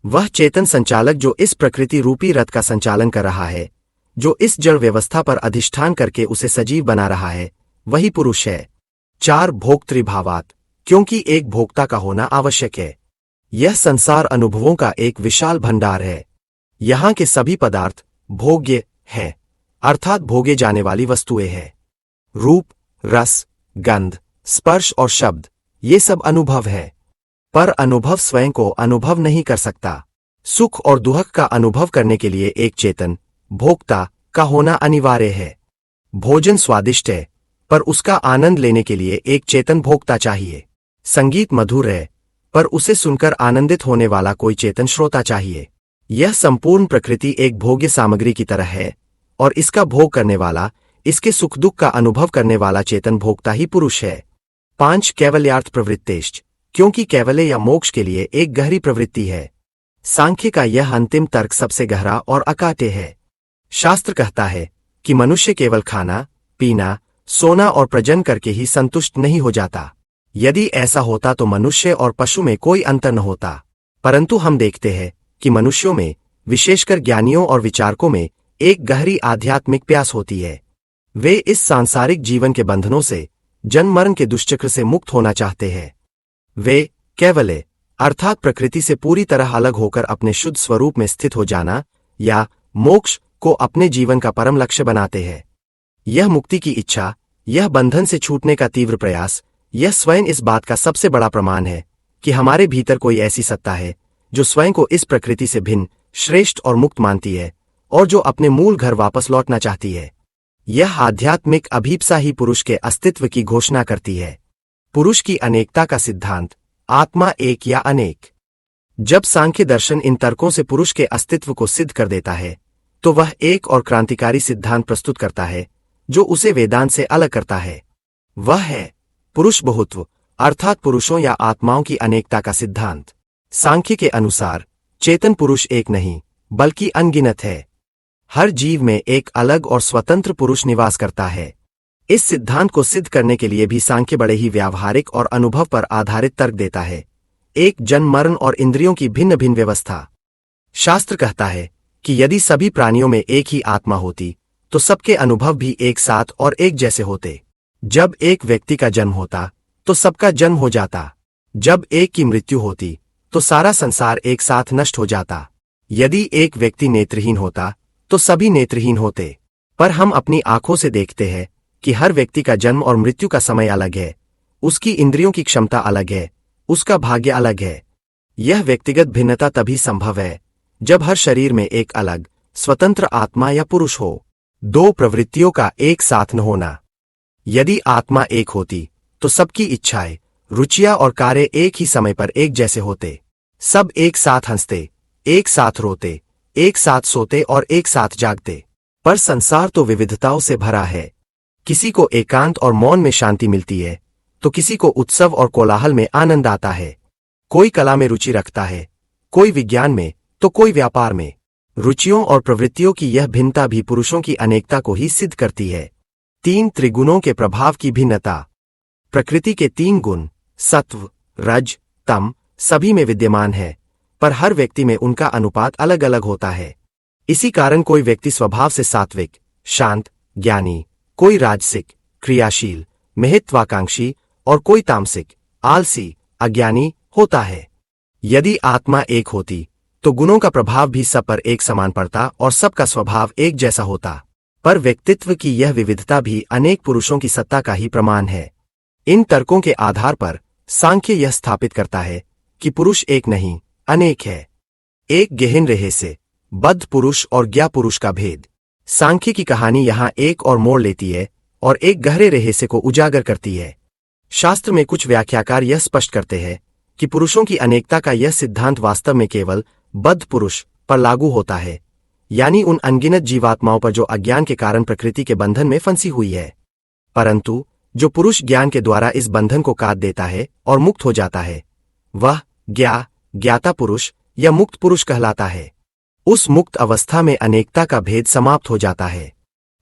वह चेतन संचालक जो इस प्रकृति रूपी रथ का संचालन कर रहा है, जो इस जड़ व्यवस्था पर अधिष्ठान करके उसे सजीव बना रहा है, वही पुरुष है। 4. भोक्तृभावात्, क्योंकि एक भोक्ता का होना आवश्यक है। यह संसार अनुभवों का एक विशाल भंडार है। यहाँ के सभी पदार्थ भोग्य हैं, अर्थात भोगे जाने वाली वस्तुएं हैं। रूप, रस, गंध, स्पर्श और शब्द, ये सब अनुभव है, पर अनुभव स्वयं को अनुभव नहीं कर सकता। सुख और दुख का अनुभव करने के लिए एक चेतन भोक्ता का होना अनिवार्य है। भोजन स्वादिष्ट है, पर उसका आनंद लेने के लिए एक चेतन भोक्ता चाहिए। संगीत मधुर है, पर उसे सुनकर आनंदित होने वाला कोई चेतन श्रोता चाहिए। यह संपूर्ण प्रकृति एक भोग्य सामग्री की तरह है, और इसका भोग करने वाला, इसके सुख दुख का अनुभव करने वाला चेतन भोक्ता ही पुरुष है। 5. कैवल्यार्थ प्रवृत्तेश्च, क्योंकि कैवल्य या मोक्ष के लिए एक गहरी प्रवृत्ति है। सांख्य का यह अंतिम तर्क सबसे गहरा और अकाट्य है। शास्त्र कहता है कि मनुष्य केवल खाना, पीना, सोना और प्रजनन करके ही संतुष्ट नहीं हो जाता। यदि ऐसा होता तो मनुष्य और पशु में कोई अंतर न होता, परंतु हम देखते हैं कि मनुष्यों में, विशेषकर ज्ञानियों और विचारकों में, एक गहरी आध्यात्मिक प्यास होती है। वे इस सांसारिक जीवन के बंधनों से, जन्म मरण के दुष्चक्र से मुक्त होना चाहते हैं। वे कैवल्य अर्थात प्रकृति से पूरी तरह अलग होकर अपने शुद्ध स्वरूप में स्थित हो जाना या मोक्ष को अपने जीवन का परम लक्ष्य बनाते हैं। यह मुक्ति की इच्छा, यह बंधन से छूटने का तीव्र प्रयास, यह स्वयं इस बात का सबसे बड़ा प्रमाण है कि हमारे भीतर कोई ऐसी सत्ता है जो स्वयं को इस प्रकृति से भिन्न, श्रेष्ठ और मुक्त मानती है और जो अपने मूल घर वापस लौटना चाहती है। यह आध्यात्मिक अभीप्सा ही पुरुष के अस्तित्व की घोषणा करती है। पुरुष की अनेकता का सिद्धांत, आत्मा एक या अनेक। जब सांख्य दर्शन इन तर्कों से पुरुष के अस्तित्व को सिद्ध कर देता है तो वह एक और क्रांतिकारी सिद्धांत प्रस्तुत करता है जो उसे वेदांत से अलग करता है। वह है पुरुष बहुत्व अर्थात पुरुषों या आत्माओं की अनेकता का सिद्धांत। सांख्य के अनुसार चेतन पुरुष एक नहीं बल्कि अनगिनत है। हर जीव में एक अलग और स्वतंत्र पुरुष निवास करता है। इस सिद्धांत को सिद्ध करने के लिए भी सांख्य बड़े ही व्यावहारिक और अनुभव पर आधारित तर्क देता है। एक जन्म मरण और इंद्रियों की भिन्न भिन्न व्यवस्था। शास्त्र कहता है कि यदि सभी प्राणियों में एक ही आत्मा होती तो सबके अनुभव भी एक साथ और एक जैसे होते। जब एक व्यक्ति का जन्म होता तो सबका जन्म हो जाता। जब एक की मृत्यु होती तो सारा संसार एक साथ नष्ट हो जाता। यदि एक व्यक्ति नेत्रहीन होता तो सभी नेत्रहीन होते। पर हम अपनी आंखों से देखते हैं कि हर व्यक्ति का जन्म और मृत्यु का समय अलग है, उसकी इंद्रियों की क्षमता अलग है, उसका भाग्य अलग है। यह व्यक्तिगत भिन्नता तभी संभव है जब हर शरीर में एक अलग स्वतंत्र आत्मा या पुरुष हो। दो प्रवृत्तियों का एक साथ न होना। यदि आत्मा एक होती तो सबकी इच्छाएं, रुचियां और कार्य एक ही समय पर एक जैसे होते। सब एक साथ हंसते, एक साथ रोते, एक साथ सोते और एक साथ जागते। पर संसार तो विविधताओं से भरा है। किसी को एकांत और मौन में शांति मिलती है तो किसी को उत्सव और कोलाहल में आनंद आता है। कोई कला में रुचि रखता है, कोई विज्ञान में तो कोई व्यापार में। रुचियों और प्रवृत्तियों की यह भिन्नता भी पुरुषों की अनेकता को ही सिद्ध करती है। तीन त्रिगुणों के प्रभाव की भिन्नता। प्रकृति के तीन गुण सत्व, रज, तम सभी में विद्यमान है, पर हर व्यक्ति में उनका अनुपात अलग अलग होता है। इसी कारण कोई व्यक्ति स्वभाव से सात्विक, शांत, ज्ञानी, कोई राजसिक, क्रियाशील, महत्वाकांक्षी और कोई तामसिक, आलसी, अज्ञानी होता है। यदि आत्मा एक होती तो गुणों का प्रभाव भी सब पर एक समान पड़ता और सबका स्वभाव एक जैसा होता। पर व्यक्तित्व की यह विविधता भी अनेक पुरुषों की सत्ता का ही प्रमाण है। इन तर्कों के आधार पर सांख्य यह स्थापित करता है कि पुरुष एक नहीं अनेक है। एक गहन रहस्य, बद्ध पुरुष और ज्ञा पुरुष का भेद। सांख्य की कहानी यहाँ एक और मोड़ लेती है और एक गहरे रहस्य को उजागर करती है। शास्त्र में कुछ व्याख्याकार यह स्पष्ट करते हैं कि पुरुषों की अनेकता का यह सिद्धांत वास्तव में केवल बद्ध पुरुष पर लागू होता है, यानी उन अनगिनत जीवात्माओं पर जो अज्ञान के कारण प्रकृति के बंधन में फंसी हुई है। परंतु जो पुरुष ज्ञान के द्वारा इस बंधन को काट देता है और मुक्त हो जाता है, वह ज्ञाता पुरुष या मुक्त पुरुष कहलाता है। उस मुक्त अवस्था में अनेकता का भेद समाप्त हो जाता है।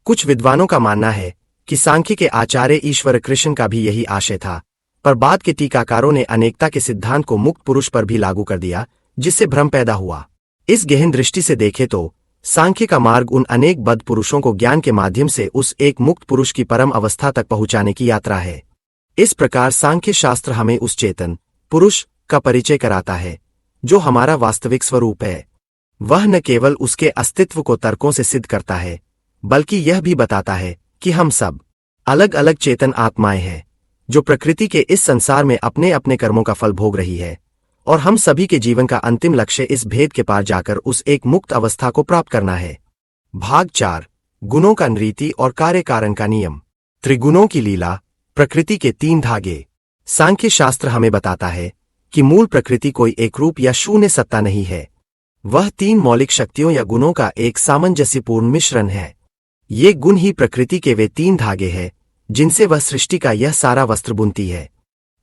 कुछ विद्वानों का मानना है कि सांख्य के आचार्य ईश्वर कृष्ण का भी यही आशय था, पर बाद के टीकाकारों ने अनेकता के सिद्धांत को मुक्त पुरुष पर भी लागू कर दिया, जिससे भ्रम पैदा हुआ। इस गहन दृष्टि से देखें तो सांख्य का मार्ग उन अनेक बद्ध पुरुषों को ज्ञान के माध्यम से उस एक मुक्त पुरुष की परम अवस्था तक पहुंचाने की यात्रा है। इस प्रकार सांख्य शास्त्र हमें उस चेतन पुरुष का परिचय कराता है जो हमारा वास्तविक स्वरूप है। वह न केवल उसके अस्तित्व को तर्कों से सिद्ध करता है, बल्कि यह भी बताता है कि हम सब अलग अलग चेतन आत्माएं हैं जो प्रकृति के इस संसार में अपने अपने कर्मों का फल भोग रही है, और हम सभी के जीवन का अंतिम लक्ष्य इस भेद के पार जाकर उस एक मुक्त अवस्था को प्राप्त करना है। भाग 4, गुणों का नृति और कार्य कारण का नियम। त्रिगुणों की लीला, प्रकृति के तीन धागे। सांख्य शास्त्र हमें बताता है कि मूल प्रकृति कोई एक रूप या शून्य सत्ता नहीं है, वह तीन मौलिक शक्तियों या गुणों का एक सामंजस्यपूर्ण मिश्रण है। ये गुण ही प्रकृति के वे तीन धागे हैं जिनसे वह सृष्टि का यह सारा वस्त्र बुनती है।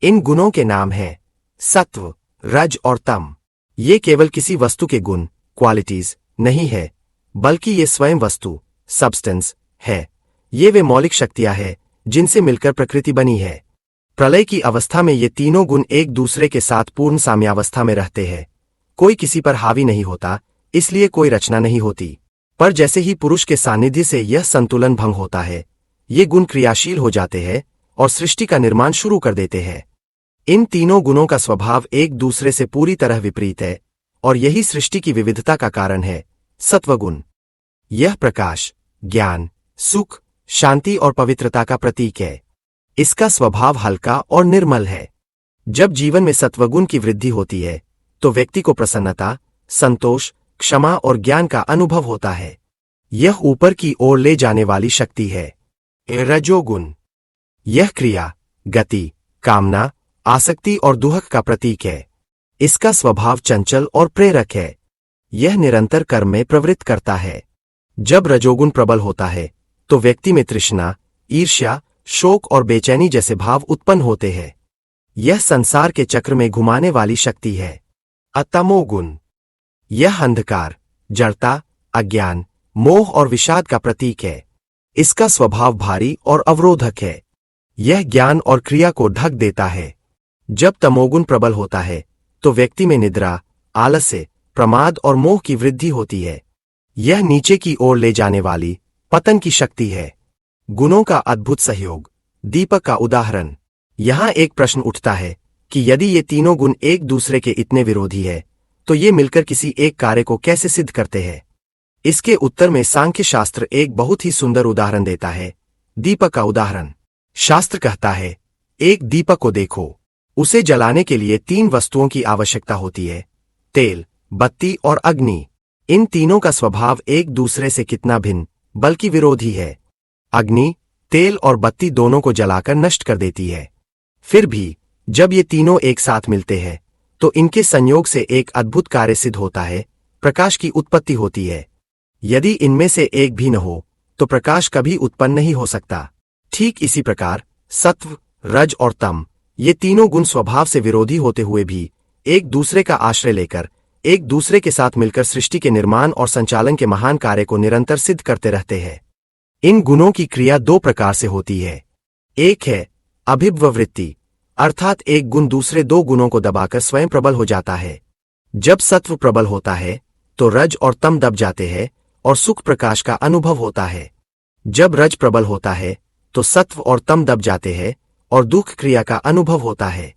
इन गुणों के नाम हैं सत्व, रज और तम। ये केवल किसी वस्तु के गुण, क्वालिटीज नहीं है, बल्कि ये स्वयं वस्तु, सब्सटेंस है। ये वे मौलिक शक्तियां हैं जिनसे मिलकर प्रकृति बनी है। प्रलय की अवस्था में ये तीनों गुण एक दूसरे के साथ पूर्ण साम्यावस्था में रहते हैं। कोई किसी पर हावी नहीं होता, इसलिए कोई रचना नहीं होती। पर जैसे ही पुरुष के सानिध्य से यह संतुलन भंग होता है, ये गुण क्रियाशील हो जाते हैं और सृष्टि का निर्माण शुरू कर देते हैं। इन तीनों गुणों का स्वभाव एक दूसरे से पूरी तरह विपरीत है और यही सृष्टि की विविधता का कारण है। सत्वगुण यह प्रकाश, ज्ञान, सुख, शांति और पवित्रता का प्रतीक है। इसका स्वभाव हल्का और निर्मल है। जब जीवन में सत्वगुण की वृद्धि होती है तो व्यक्ति को प्रसन्नता, संतोष, क्षमा और ज्ञान का अनुभव होता है। यह ऊपर की ओर ले जाने वाली शक्ति है। रजोगुण यह क्रिया, गति, कामना, आसक्ति और दुहक का प्रतीक है। इसका स्वभाव चंचल और प्रेरक है। यह निरंतर कर्म में प्रवृत्त करता है। जब रजोगुण प्रबल होता है तो व्यक्ति में तृष्णा, ईर्ष्या, शोक और बेचैनी जैसे भाव उत्पन्न होते हैं। यह संसार के चक्र में घुमाने वाली शक्ति है। तमोगुण यह अंधकार, जड़ता, अज्ञान, मोह और विषाद का प्रतीक है। इसका स्वभाव भारी और अवरोधक है। यह ज्ञान और क्रिया को ढक देता है। जब तमोगुण प्रबल होता है तो व्यक्ति में निद्रा, आलस्य, प्रमाद और मोह की वृद्धि होती है। यह नीचे की ओर ले जाने वाली पतन की शक्ति है। गुणों का अद्भुत सहयोग। दीपक का उदाहरण। यहां एक प्रश्न उठता है कि यदि ये तीनों गुण एक दूसरे के इतने विरोधी है तो ये मिलकर किसी एक कार्य को कैसे सिद्ध करते हैं। इसके उत्तर में सांख्य शास्त्र एक बहुत ही सुंदर उदाहरण देता है। दीपक का उदाहरण। शास्त्र कहता है, एक दीपक को देखो, उसे जलाने के लिए 3 वस्तुओं की आवश्यकता होती है, तेल, बत्ती और अग्नि। इन तीनों का स्वभाव एक दूसरे से कितना भिन्न बल्कि विरोधी है। अग्नि, तेल और बत्ती दोनों को जलाकर नष्ट कर देती है। फिर भी जब ये तीनों एक साथ मिलते हैं तो इनके संयोग से एक अद्भुत कार्य सिद्ध होता है, प्रकाश की उत्पत्ति होती है। यदि इनमें से एक भी न हो तो प्रकाश कभी उत्पन्न नहीं हो सकता। ठीक इसी प्रकार सत्व, रज और तम, ये तीनों गुण स्वभाव से विरोधी होते हुए भी एक दूसरे का आश्रय लेकर एक दूसरे के साथ मिलकर सृष्टि के निर्माण और संचालन के महान कार्य को निरंतर सिद्ध करते रहते हैं। इन गुणों की क्रिया 2 प्रकार से होती है। एक है अभिभववृत्ति, अर्थात एक गुण दूसरे 2 गुणों को दबाकर स्वयं प्रबल हो जाता है। जब सत्व प्रबल होता है तो रज और तम दब जाते हैं और सुख प्रकाश का अनुभव होता है। जब रज प्रबल होता है तो सत्व और तम दब जाते हैं और दुख क्रिया का अनुभव होता है।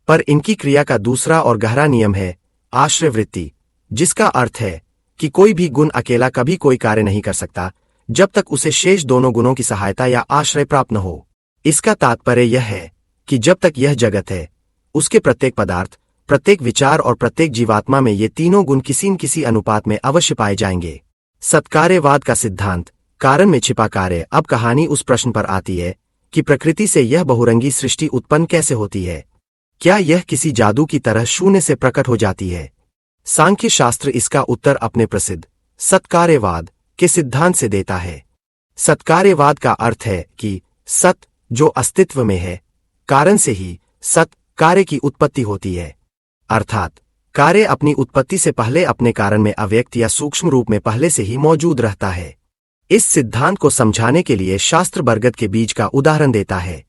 पर इनकी क्रिया का दूसरा और गहरा नियम है आश्रय वृत्ति, जिसका अर्थ है कि कोई भी गुण अकेला कभी कोई कार्य नहीं कर सकता जब तक उसे शेष दोनों गुणों की सहायता या आश्रय प्राप्त न हो। इसका तात्पर्य यह है कि जब तक यह जगत है, उसके प्रत्येक पदार्थ, प्रत्येक विचार और प्रत्येक जीवात्मा में ये तीनों गुण किसी न किसी अनुपात में अवश्य पाए जाएंगे। सत्कार्यवाद का सिद्धांत, कारण में छिपा कार्य। अब कहानी उस प्रश्न पर आती है कि प्रकृति से यह बहुरंगी सृष्टि उत्पन्न कैसे होती है। क्या यह किसी जादू की तरह शून्य से प्रकट हो जाती है? सांख्य शास्त्र इसका उत्तर अपने प्रसिद्ध सत्कार्यवाद के सिद्धांत से देता है। सत्कार्यवाद का अर्थ है कि सत जो अस्तित्व में है, कारण से ही सत कार्य की उत्पत्ति होती है। अर्थात कार्य अपनी उत्पत्ति से पहले अपने कारण में अव्यक्त या सूक्ष्म रूप में पहले से ही मौजूद रहता है। इस सिद्धांत को समझाने के लिए शास्त्र बरगद के बीज का उदाहरण देता है।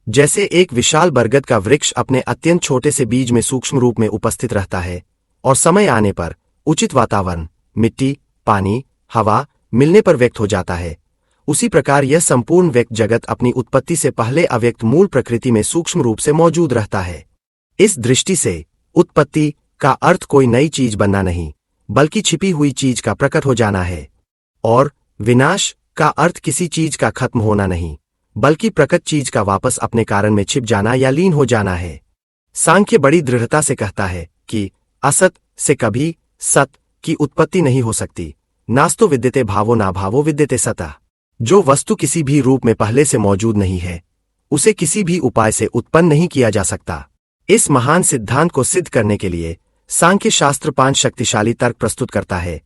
जैसे एक विशाल बरगद का वृक्ष अपने अत्यंत छोटे से बीज में सूक्ष्म रूप में उपस्थित रहता है और समय आने पर उचित वातावरण, मिट्टी, पानी, हवा मिलने पर व्यक्त हो जाता है, उसी प्रकार यह संपूर्ण व्यक्त जगत अपनी उत्पत्ति से पहले अव्यक्त मूल प्रकृति में सूक्ष्म रूप से मौजूद रहता है। इस दृष्टि से उत्पत्ति का अर्थ कोई नई चीज बनना नहीं, बल्कि छिपी हुई चीज का प्रकट हो जाना है। और विनाश का अर्थ किसी चीज का खत्म होना नहीं, बल्कि प्रकट चीज का वापस अपने कारण में छिप जाना या लीन हो जाना है। सांख्य बड़ी दृढ़ता से कहता है कि असत से कभी सत की उत्पत्ति नहीं हो सकती। नास्तो विद्यते भावो ना भावो विद्यते सतः। जो वस्तु किसी भी रूप में पहले से मौजूद नहीं है, उसे किसी भी उपाय से उत्पन्न नहीं किया जा सकता। इस महान सिद्धांत को सिद्ध करने के लिए सांख्य शास्त्र 5 शक्तिशाली तर्क प्रस्तुत करता है।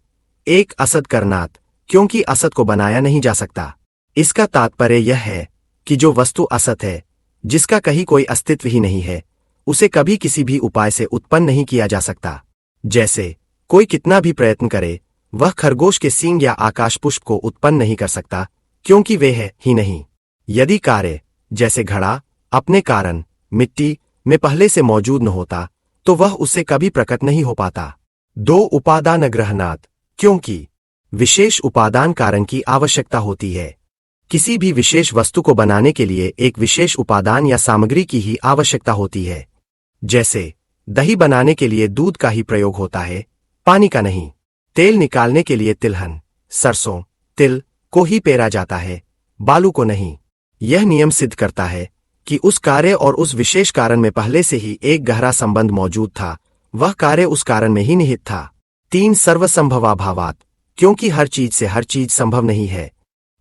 1. असत करनात्, क्योंकि असत को बनाया नहीं जा सकता। इसका तात्पर्य यह है कि जो वस्तु असत है, जिसका कहीं कोई अस्तित्व ही नहीं है, उसे कभी किसी भी उपाय से उत्पन्न नहीं किया जा सकता। जैसे कोई कितना भी प्रयत्न करे, वह खरगोश के सींग या आकाश पुष्प को उत्पन्न नहीं कर सकता, क्योंकि वे है ही नहीं। यदि कार्य जैसे घड़ा अपने कारण मिट्टी में पहले से मौजूद न होता तो वह उससे कभी प्रकट नहीं हो पाता। 2. उपादान ग्रहणात्, क्योंकि विशेष उपादान कारण की आवश्यकता होती है। किसी भी विशेष वस्तु को बनाने के लिए एक विशेष उपादान या सामग्री की ही आवश्यकता होती है। जैसे दही बनाने के लिए दूध का ही प्रयोग होता है, पानी का नहीं। तेल निकालने के लिए तिलहन, सरसों, तिल को ही पेरा जाता है, बालू को नहीं। यह नियम सिद्ध करता है कि उस कार्य और उस विशेष कारण में पहले से ही एक गहरा संबंध मौजूद था, वह कार्य उस कारण में ही निहित था। 3 सर्वसंभवाभावात्, क्योंकि हर चीज से हर चीज संभव नहीं है।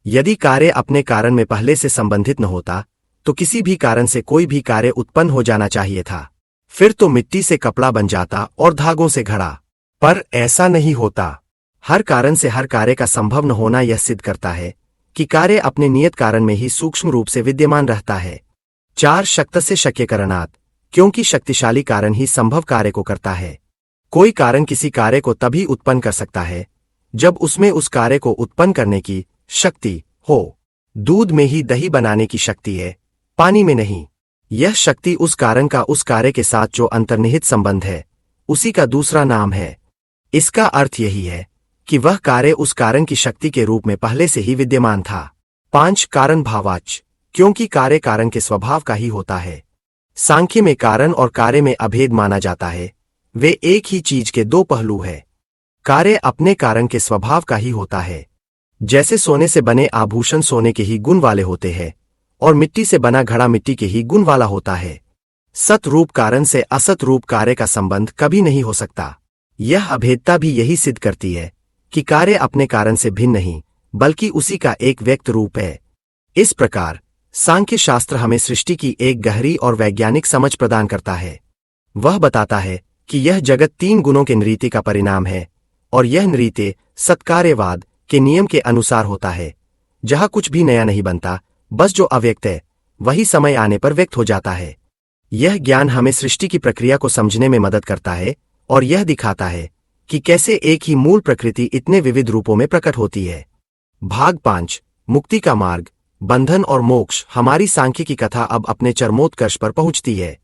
यदि कार्य अपने कारण में पहले से संबंधित न होता तो किसी भी कारण से कोई भी कार्य उत्पन्न हो जाना चाहिए था, फिर तो मिट्टी से कपड़ा बन जाता और धागों से घड़ा। पर ऐसा नहीं होता। हर कारण से हर कार्य का संभव न होना यह सिद्ध करता है कि कार्य अपने नियत कारण में ही सूक्ष्म रूप से विद्यमान रहता है। 4 शक्तस्य शक्यकरणात्, क्योंकि शक्तिशाली कारण ही संभव कार्य को करता है। कोई कारण किसी कार्य को तभी उत्पन्न कर सकता है जब उसमें उस कार्य को उत्पन्न करने की शक्ति हो। दूध में ही दही बनाने की शक्ति है, पानी में नहीं। यह शक्ति उस कारण का उस कार्य के साथ जो अंतर्निहित संबंध है, उसी का दूसरा नाम है। इसका अर्थ यही है कि वह कार्य उस कारण की शक्ति के रूप में पहले से ही विद्यमान था। 5 कारण भावाच्च, क्योंकि कार्य कारण के स्वभाव का ही होता है। सांख्य में कारण और कार्य में अभेद माना जाता है, वे एक ही चीज के 2 पहलू है। कार्य अपने कारण के स्वभाव का ही होता है। जैसे सोने से बने आभूषण सोने के ही गुण वाले होते हैं और मिट्टी से बना घड़ा मिट्टी के ही गुण वाला होता है। सत रूप कारण से असत रूप कार्य का संबंध कभी नहीं हो सकता। यह अभेदता भी यही सिद्ध करती है कि कार्य अपने कारण से भिन्न नहीं, बल्कि उसी का एक व्यक्त रूप है। इस प्रकार सांख्य शास्त्र हमें सृष्टि की एक गहरी और वैज्ञानिक समझ प्रदान करता है। वह बताता है कि यह जगत 3 गुणों के नृत्य का परिणाम है और यह नृत्य सत्कार्यवाद के नियम के अनुसार होता है, जहां कुछ भी नया नहीं बनता, बस जो अव्यक्त है वही समय आने पर व्यक्त हो जाता है। यह ज्ञान हमें सृष्टि की प्रक्रिया को समझने में मदद करता है और यह दिखाता है कि कैसे एक ही मूल प्रकृति इतने विविध रूपों में प्रकट होती है। भाग 5, मुक्ति का मार्ग, बंधन और मोक्ष। हमारी सांख्य की कथा अब अपने चरमोत्कर्ष पर पहुंचती है।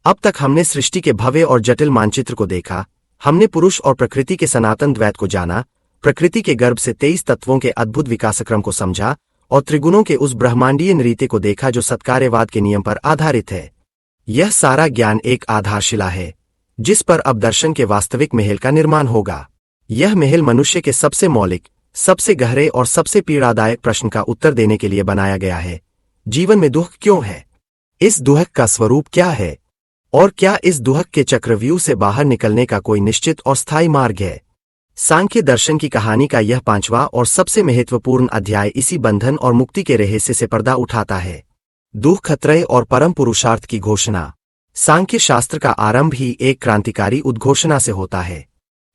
अब तक हमने सृष्टि के भव्य और जटिल मानचित्र को देखा, हमने पुरुष और प्रकृति के सनातन द्वैत को जाना, प्रकृति के गर्भ से 23 तत्वों के अद्भुत विकासक्रम को समझा और त्रिगुणों के उस ब्रह्मांडीय नृत्य को देखा जो सत्कार्यवाद के नियम पर आधारित है। यह सारा ज्ञान एक आधारशिला है जिस पर अब दर्शन के वास्तविक महल का निर्माण होगा। यह महल मनुष्य के सबसे मौलिक, सबसे गहरे और सबसे पीड़ादायक प्रश्न का उत्तर देने के लिए बनाया गया है। जीवन में दुख क्यों है? इस दुख का स्वरूप क्या है? और क्या इस दुख के चक्रव्यूह से बाहर निकलने का कोई निश्चित और स्थायी मार्ग है? सांख्य दर्शन की कहानी का यह 5वां और सबसे महत्वपूर्ण अध्याय इसी बंधन और मुक्ति के रहस्य से पर्दा उठाता है। दुख, खतरे और परम पुरुषार्थ की घोषणा। सांख्य शास्त्र का आरंभ ही एक क्रांतिकारी उद्घोषणा से होता है।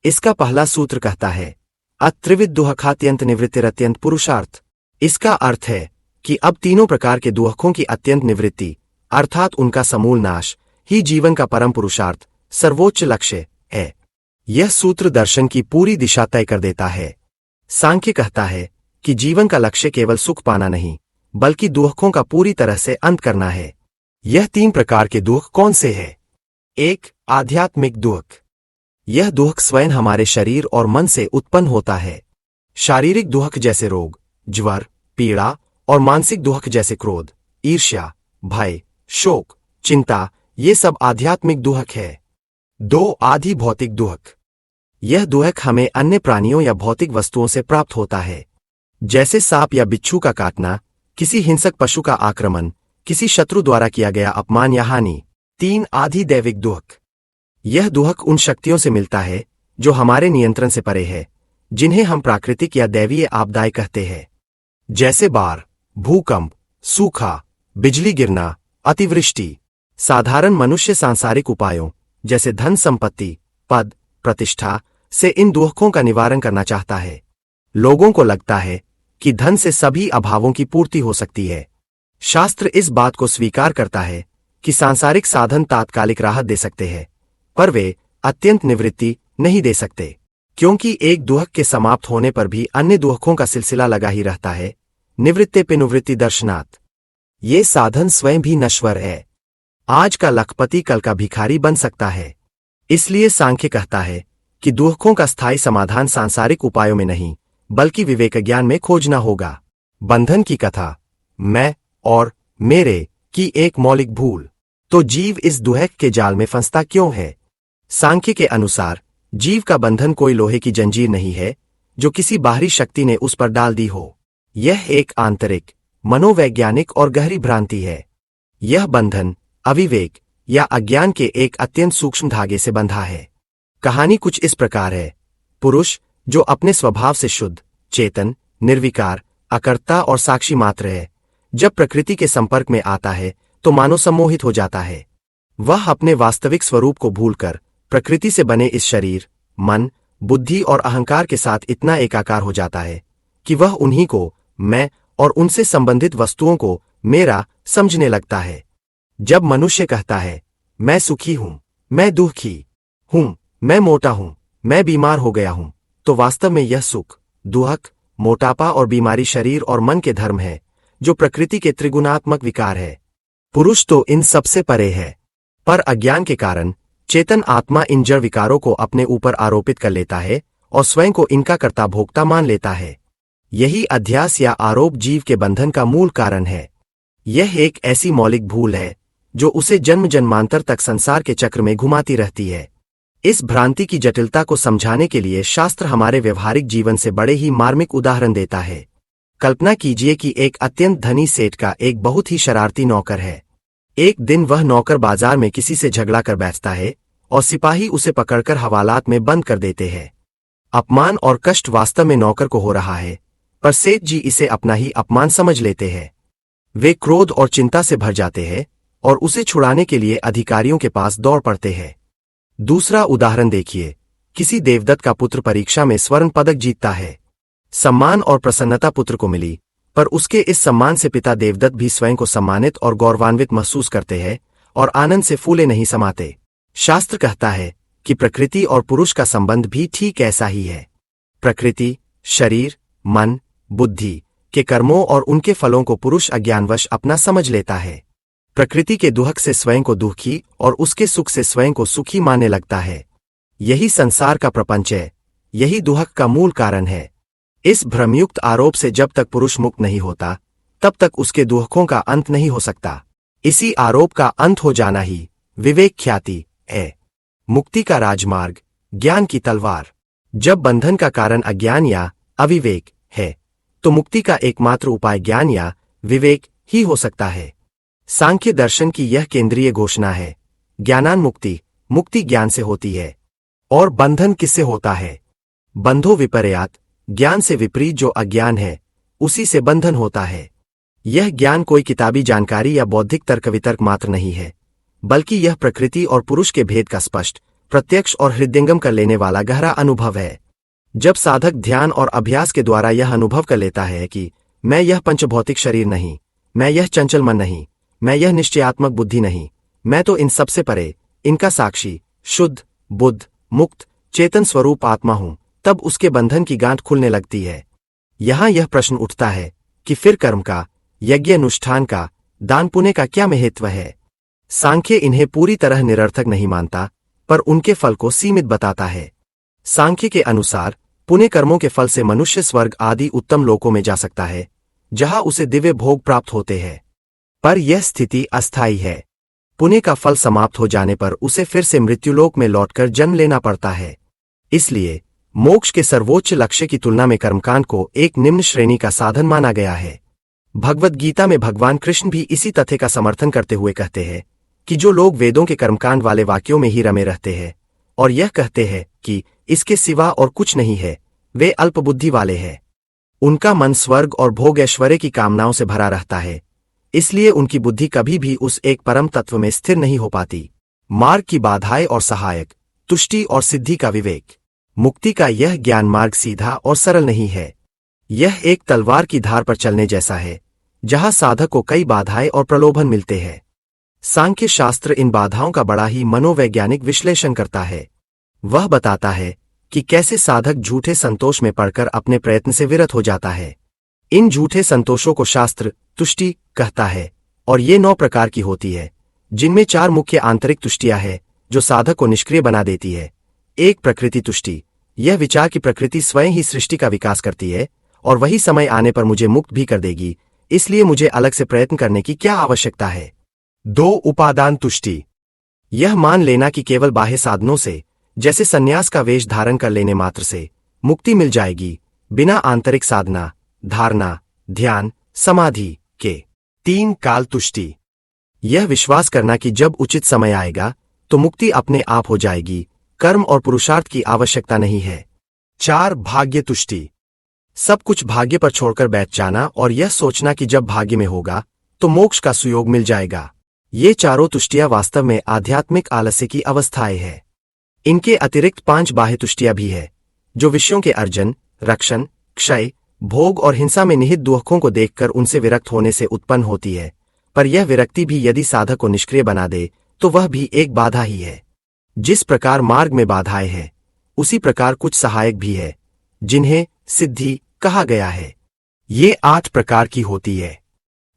इसका पहला सूत्र कहता है, अत्रिविध दुःखात्यंत निवृत्तिरत्यंत पुरुषार्थ। इसका अर्थ है कि अब तीनों प्रकार के दुखों की अत्यंत निवृत्ति अर्थात उनका समूल नाश ही जीवन का परम पुरुषार्थ, सर्वोच्च लक्ष्य है। यह सूत्र दर्शन की पूरी दिशा तय कर देता है। सांख्य कहता है कि जीवन का लक्ष्य केवल सुख पाना नहीं, बल्कि दुखों का पूरी तरह से अंत करना है। यह 3 प्रकार के दुख कौन से हैं? 1. आध्यात्मिक दुख। यह दुख स्वयं हमारे शरीर और मन से उत्पन्न होता है। शारीरिक दुख जैसे रोग, ज्वर, पीड़ा और मानसिक दुख जैसे क्रोध, ईर्ष्या, भय, शोक, चिंता, ये सब आध्यात्मिक दुख है। 2. आधि भौतिक दुख। यह दुख हमें अन्य प्राणियों या भौतिक वस्तुओं से प्राप्त होता है, जैसे सांप या बिच्छू का काटना, किसी हिंसक पशु का आक्रमण, किसी शत्रु द्वारा किया गया अपमान या हानि। 3. आधि दैविक दुख। यह दुख उन शक्तियों से मिलता है जो हमारे नियंत्रण से परे है, जिन्हें हम प्राकृतिक या दैवीय आपदाएं कहते हैं, जैसे बाढ़, भूकंप, सूखा, बिजली गिरना, अतिवृष्टि। साधारण मनुष्य सांसारिक उपायों जैसे धन संपत्ति, पद, प्रतिष्ठा से इन दुखों का निवारण करना चाहता है। लोगों को लगता है कि धन से सभी अभावों की पूर्ति हो सकती है। शास्त्र इस बात को स्वीकार करता है कि सांसारिक साधन तात्कालिक राहत दे सकते हैं, पर वे अत्यंत निवृत्ति नहीं दे सकते, क्योंकि एक दुख के समाप्त होने पर भी अन्य दुखों का सिलसिला लगा ही रहता है। निवृत्ते पिनुवृत्ति दर्शनात्। ये साधन स्वयं भी नश्वर है। आज का लखपति कल का भिखारी बन सकता है। इसलिए सांख्य कहता है कि दुखों का स्थायी समाधान सांसारिक उपायों में नहीं, बल्कि विवेक ज्ञान में खोजना होगा। बंधन की कथा, मैं और मेरे की एक मौलिक भूल। तो जीव इस दुहक के जाल में फंसता क्यों है? सांख्य के अनुसार जीव का बंधन कोई लोहे की जंजीर नहीं है जो किसी बाहरी शक्ति ने उस पर डाल दी हो। यह एक आंतरिक, मनोवैज्ञानिक और गहरी भ्रांति है। यह बंधन अविवेक या अज्ञान के एक अत्यंत सूक्ष्म धागे से बंधा है। कहानी कुछ इस प्रकार है। पुरुष, जो अपने स्वभाव से शुद्ध, चेतन, निर्विकार, अकर्ता और साक्षी मात्र है, जब प्रकृति के संपर्क में आता है तो मानो सम्मोहित हो जाता है। वह अपने वास्तविक स्वरूप को भूलकर प्रकृति से बने इस शरीर, मन, बुद्धि और अहंकार के साथ इतना एकाकार हो जाता है कि वह उन्हीं को मैं और उनसे संबंधित वस्तुओं को मेरा समझने लगता है। जब मनुष्य कहता है, मैं सुखी हूं, मैं दुखी हूं, मैं मोटा हूं, मैं बीमार हो गया हूं, तो वास्तव में यह सुख, दुख, मोटापा और बीमारी शरीर और मन के धर्म है, जो प्रकृति के त्रिगुणात्मक विकार है। पुरुष तो इन सबसे परे है, पर अज्ञान के कारण चेतन आत्मा इन जड़ विकारों को अपने ऊपर आरोपित कर लेता है और स्वयं को इनका कर्ता भोक्ता मान लेता है। यही अध्यास या आरोप जीव के बंधन का मूल कारण है। यह एक ऐसी मौलिक भूल है जो उसे जन्म जन्मांतर तक संसार के चक्र में घुमाती रहती है। इस भ्रांति की जटिलता को समझाने के लिए शास्त्र हमारे व्यवहारिक जीवन से बड़े ही मार्मिक उदाहरण देता है। कल्पना कीजिए कि एक अत्यंत धनी सेठ का एक बहुत ही शरारती नौकर है। एक दिन वह नौकर बाजार में किसी से झगड़ा कर बैठता है और सिपाही उसे पकड़कर हवालात में बंद कर देते हैं। अपमान और कष्ट वास्तव में नौकर को हो रहा है, पर सेठ जी इसे अपना ही अपमान समझ लेते हैं। वे क्रोध और चिंता से भर जाते हैं और उसे छुड़ाने के लिए अधिकारियों के पास दौड़ पड़ते हैं। दूसरा उदाहरण देखिए। किसी देवदत्त का पुत्र परीक्षा में स्वर्ण पदक जीतता है। सम्मान और प्रसन्नता पुत्र को मिली, पर उसके इस सम्मान से पिता देवदत्त भी स्वयं को सम्मानित और गौरवान्वित महसूस करते हैं और आनंद से फूले नहीं समाते। शास्त्र कहता है कि प्रकृति और पुरुष का संबंध भी ठीक ऐसा ही है। प्रकृति, शरीर, मन, बुद्धि के कर्मों और उनके फलों को पुरुष अज्ञानवश अपना समझ लेता है। प्रकृति के दुहक से स्वयं को दुखी और उसके सुख से स्वयं को सुखी मानने लगता है। यही संसार का प्रपंच है, यही दुहक का मूल कारण है। इस भ्रमयुक्त आरोप से जब तक पुरुष मुक्त नहीं होता, तब तक उसके दुहकों का अंत नहीं हो सकता। इसी आरोप का अंत हो जाना ही विवेक ख्याति है। मुक्ति का राजमार्ग, ज्ञान की तलवार। जब बंधन का कारण अज्ञान या अविवेक है, तो मुक्ति का एकमात्र उपाय ज्ञान या विवेक ही हो सकता है। सांख्य दर्शन की यह केंद्रीय घोषणा है। ज्ञानान मुक्ति, मुक्ति ज्ञान से होती है। और बंधन किससे होता है? बंधो विपर्यात, ज्ञान से विपरीत जो अज्ञान है, उसी से बंधन होता है। यह ज्ञान कोई किताबी जानकारी या बौद्धिक तर्क वितर्क मात्र नहीं है, बल्कि यह प्रकृति और पुरुष के भेद का स्पष्ट, प्रत्यक्ष और हृदयंगम कर लेने वाला गहरा अनुभव है। जब साधक ध्यान और अभ्यास के द्वारा यह अनुभव कर लेता है कि मैं यह पंचभौतिक शरीर नहीं, मैं यह चंचल मन नहीं, मैं यह निश्चयात्मक बुद्धि नहीं, मैं तो इन सबसे परे, इनका साक्षी, शुद्ध, बुद्ध, मुक्त, चेतन स्वरूप आत्मा हूं, तब उसके बंधन की गांठ खुलने लगती है। यहां यह प्रश्न उठता है कि फिर कर्म का, यज्ञ अनुष्ठान का, दान पुण्य का क्या महत्व है? सांख्य इन्हें पूरी तरह निरर्थक नहीं मानता, पर उनके फल को सीमित बताता है। सांख्य के अनुसार पुण्य कर्मों के फल से मनुष्य स्वर्ग आदि उत्तम लोकों में जा सकता है, जहां उसे दिव्य भोग प्राप्त होते हैं। पर यह स्थिति अस्थायी है। पुण्य का फल समाप्त हो जाने पर उसे फिर से मृत्युलोक में लौटकर जन्म लेना पड़ता है। इसलिए मोक्ष के सर्वोच्च लक्ष्य की तुलना में कर्मकांड को एक निम्न श्रेणी का साधन माना गया है। भगवद गीता में भगवान कृष्ण भी इसी तथ्य का समर्थन करते हुए कहते हैं कि जो लोग वेदों के कर्मकांड वाले वाक्यों में ही रमे रहते हैं और यह कहते हैं कि इसके सिवा और कुछ नहीं है, वे अल्पबुद्धि वाले हैं। उनका मन स्वर्ग और भोग ऐश्वर्य की कामनाओं से भरा रहता है, इसलिए उनकी बुद्धि कभी भी उस एक परम तत्व में स्थिर नहीं हो पाती। मार्ग की बाधाएं और सहायक, तुष्टि और सिद्धि का विवेक। मुक्ति का यह ज्ञान मार्ग सीधा और सरल नहीं है। यह एक तलवार की धार पर चलने जैसा है, जहां साधक को कई बाधाएं और प्रलोभन मिलते हैं। सांख्य शास्त्र इन बाधाओं का बड़ा ही मनोवैज्ञानिक विश्लेषण करता है। वह बताता है कि कैसे साधक झूठे संतोष में पड़कर अपने प्रयत्न से विरत हो जाता है। इन झूठे संतोषों को शास्त्र तुष्टि कहता है, और ये 9 प्रकार की होती है, जिनमें 4 मुख्य आंतरिक तुष्टियां हैं जो साधक को निष्क्रिय बना देती है। एक प्रकृति तुष्टि, यह विचार की प्रकृति स्वयं ही सृष्टि का विकास करती है और वही समय आने पर मुझे मुक्त भी कर देगी, इसलिए मुझे अलग से प्रयत्न करने की क्या आवश्यकता है। 2 उपादान तुष्टि। यह मान लेना कि केवल बाह्य साधनों से, जैसे संन्यास का वेश धारण कर लेने मात्र से मुक्ति मिल जाएगी, बिना आंतरिक साधना, धारणा, ध्यान, समाधि के। 3 काल तुष्टि। यह विश्वास करना कि जब उचित समय आएगा तो मुक्ति अपने आप हो जाएगी, कर्म और पुरुषार्थ की आवश्यकता नहीं है। 4 भाग्य तुष्टि। सब कुछ भाग्य पर छोड़कर बैठ जाना और यह सोचना कि जब भाग्य में होगा तो मोक्ष का सुयोग मिल जाएगा। ये चारों तुष्टियां वास्तव में आध्यात्मिक आलस्य की अवस्थाएं हैं। इनके अतिरिक्त 5 बाह्य तुष्टियां भी है, जो विषयों के अर्जन, रक्षण, क्षय, भोग और हिंसा में निहित दुखों को देखकर उनसे विरक्त होने से उत्पन्न होती है। पर यह विरक्ति भी यदि साधक को निष्क्रिय बना दे तो वह भी एक बाधा ही है। जिस प्रकार मार्ग में बाधाएं हैं, उसी प्रकार कुछ सहायक भी है, जिन्हें सिद्धि कहा गया है। ये 8 प्रकार की होती है।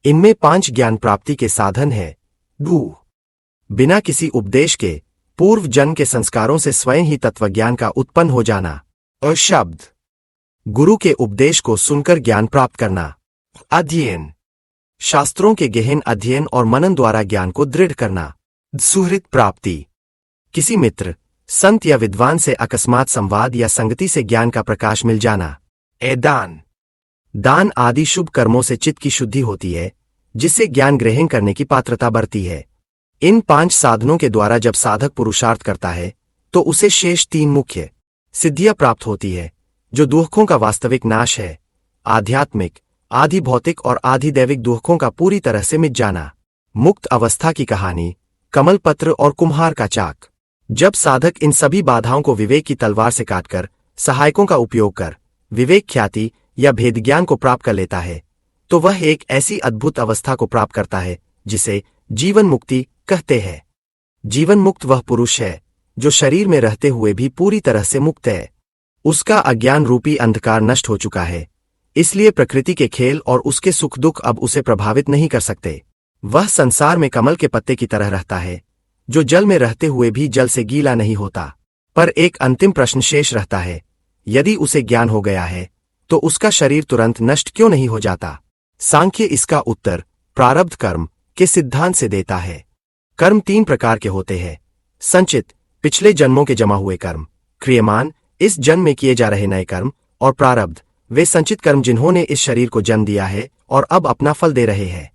इनमें 5 ज्ञान प्राप्ति के साधन है। बिना किसी उपदेश के पूर्व जन्म के संस्कारों से स्वयं ही तत्वज्ञान का उत्पन्न हो जाना। शब्द। गुरु के उपदेश को सुनकर ज्ञान प्राप्त करना। अध्ययन। शास्त्रों के गहन अध्ययन और मनन द्वारा ज्ञान को दृढ़ करना। सुहृद प्राप्ति। किसी मित्र, संत या विद्वान से अकस्मात संवाद या संगति से ज्ञान का प्रकाश मिल जाना। दान। दान आदि शुभ कर्मों से चित्त की शुद्धि होती है, जिससे ज्ञान ग्रहण करने की पात्रता बढ़ती है। इन 5 साधनों के द्वारा जब साधक पुरुषार्थ करता है तो उसे शेष 3 मुख्य सिद्धियां प्राप्त होती है, जो दुखों का वास्तविक नाश है, आध्यात्मिक, आधि भौतिक और आधि दैविक दुखों का पूरी तरह से मिट जाना। मुक्त अवस्था की कहानी, कमल पत्र और कुम्हार का चाक। जब साधक इन सभी बाधाओं को विवेक की तलवार से काटकर सहायकों का उपयोग कर विवेक ख्याति या भेद ज्ञान को प्राप्त कर लेता है, तो वह एक ऐसी अद्भुत अवस्था को प्राप्त करता है जिसे जीवन मुक्ति कहते हैं। जीवन मुक्त वह पुरुष है जो शरीर में रहते हुए भी पूरी तरह से मुक्त है। उसका अज्ञान रूपी अंधकार नष्ट हो चुका है, इसलिए प्रकृति के खेल और उसके सुख दुख अब उसे प्रभावित नहीं कर सकते। वह संसार में कमल के पत्ते की तरह रहता है, जो जल में रहते हुए भी जल से गीला नहीं होता। पर एक अंतिम प्रश्न शेष रहता है, यदि उसे ज्ञान हो गया है तो उसका शरीर तुरंत नष्ट क्यों नहीं हो जाता? सांख्य इसका उत्तर प्रारब्ध कर्म के सिद्धांत से देता है। कर्म 3 प्रकार के होते हैं। संचित, पिछले जन्मों के जमा हुए कर्म। क्रियमान, इस जन्म में किए जा रहे नए कर्म। और प्रारब्ध, वे संचित कर्म जिन्होंने इस शरीर को जन्म दिया है और अब अपना फल दे रहे हैं।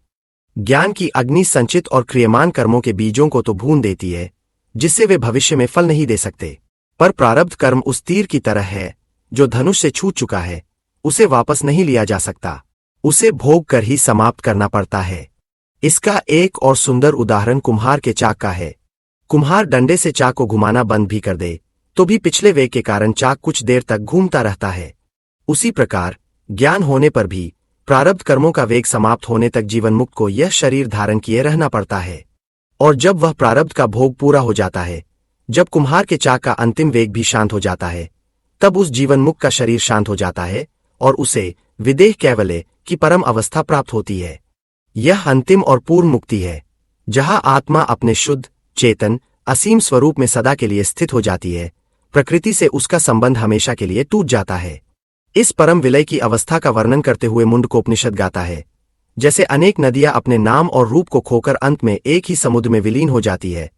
ज्ञान की अग्नि संचित और क्रियमान कर्मों के बीजों को तो भून देती है, जिससे वे भविष्य में फल नहीं दे सकते। पर प्रारब्ध कर्म उस तीर की तरह है जो धनुष से छूट चुका है, उसे वापस नहीं लिया जा सकता, उसे भोग कर ही समाप्त करना पड़ता है। इसका एक और सुंदर उदाहरण कुम्हार के चाक का है। कुम्हार डंडे से चाक को घुमाना बंद भी कर दे तो भी पिछले वेग के कारण चाक कुछ देर तक घूमता रहता है। उसी प्रकार ज्ञान होने पर भी प्रारब्ध कर्मों का वेग समाप्त होने तक जीवन मुक्त को यह शरीर धारण किए रहना पड़ता है। और जब वह प्रारब्ध का भोग पूरा हो जाता है, जब कुम्हार के चाक का अंतिम वेग भी शांत हो जाता है, तब उस जीवन मुक्त का शरीर शांत हो जाता है और उसे विदेह कैवल्य की परम अवस्था प्राप्त होती है। यह अंतिम और पूर्ण मुक्ति है, जहां आत्मा अपने शुद्ध, चेतन, असीम स्वरूप में सदा के लिए स्थित हो जाती है। प्रकृति से उसका संबंध हमेशा के लिए टूट जाता है। इस परम विलय की अवस्था का वर्णन करते हुए मुंडकोपनिषद गाता है, जैसे अनेक नदियां अपने नाम और रूप को खोकर अंत में एक ही समुद्र में विलीन हो जाती है,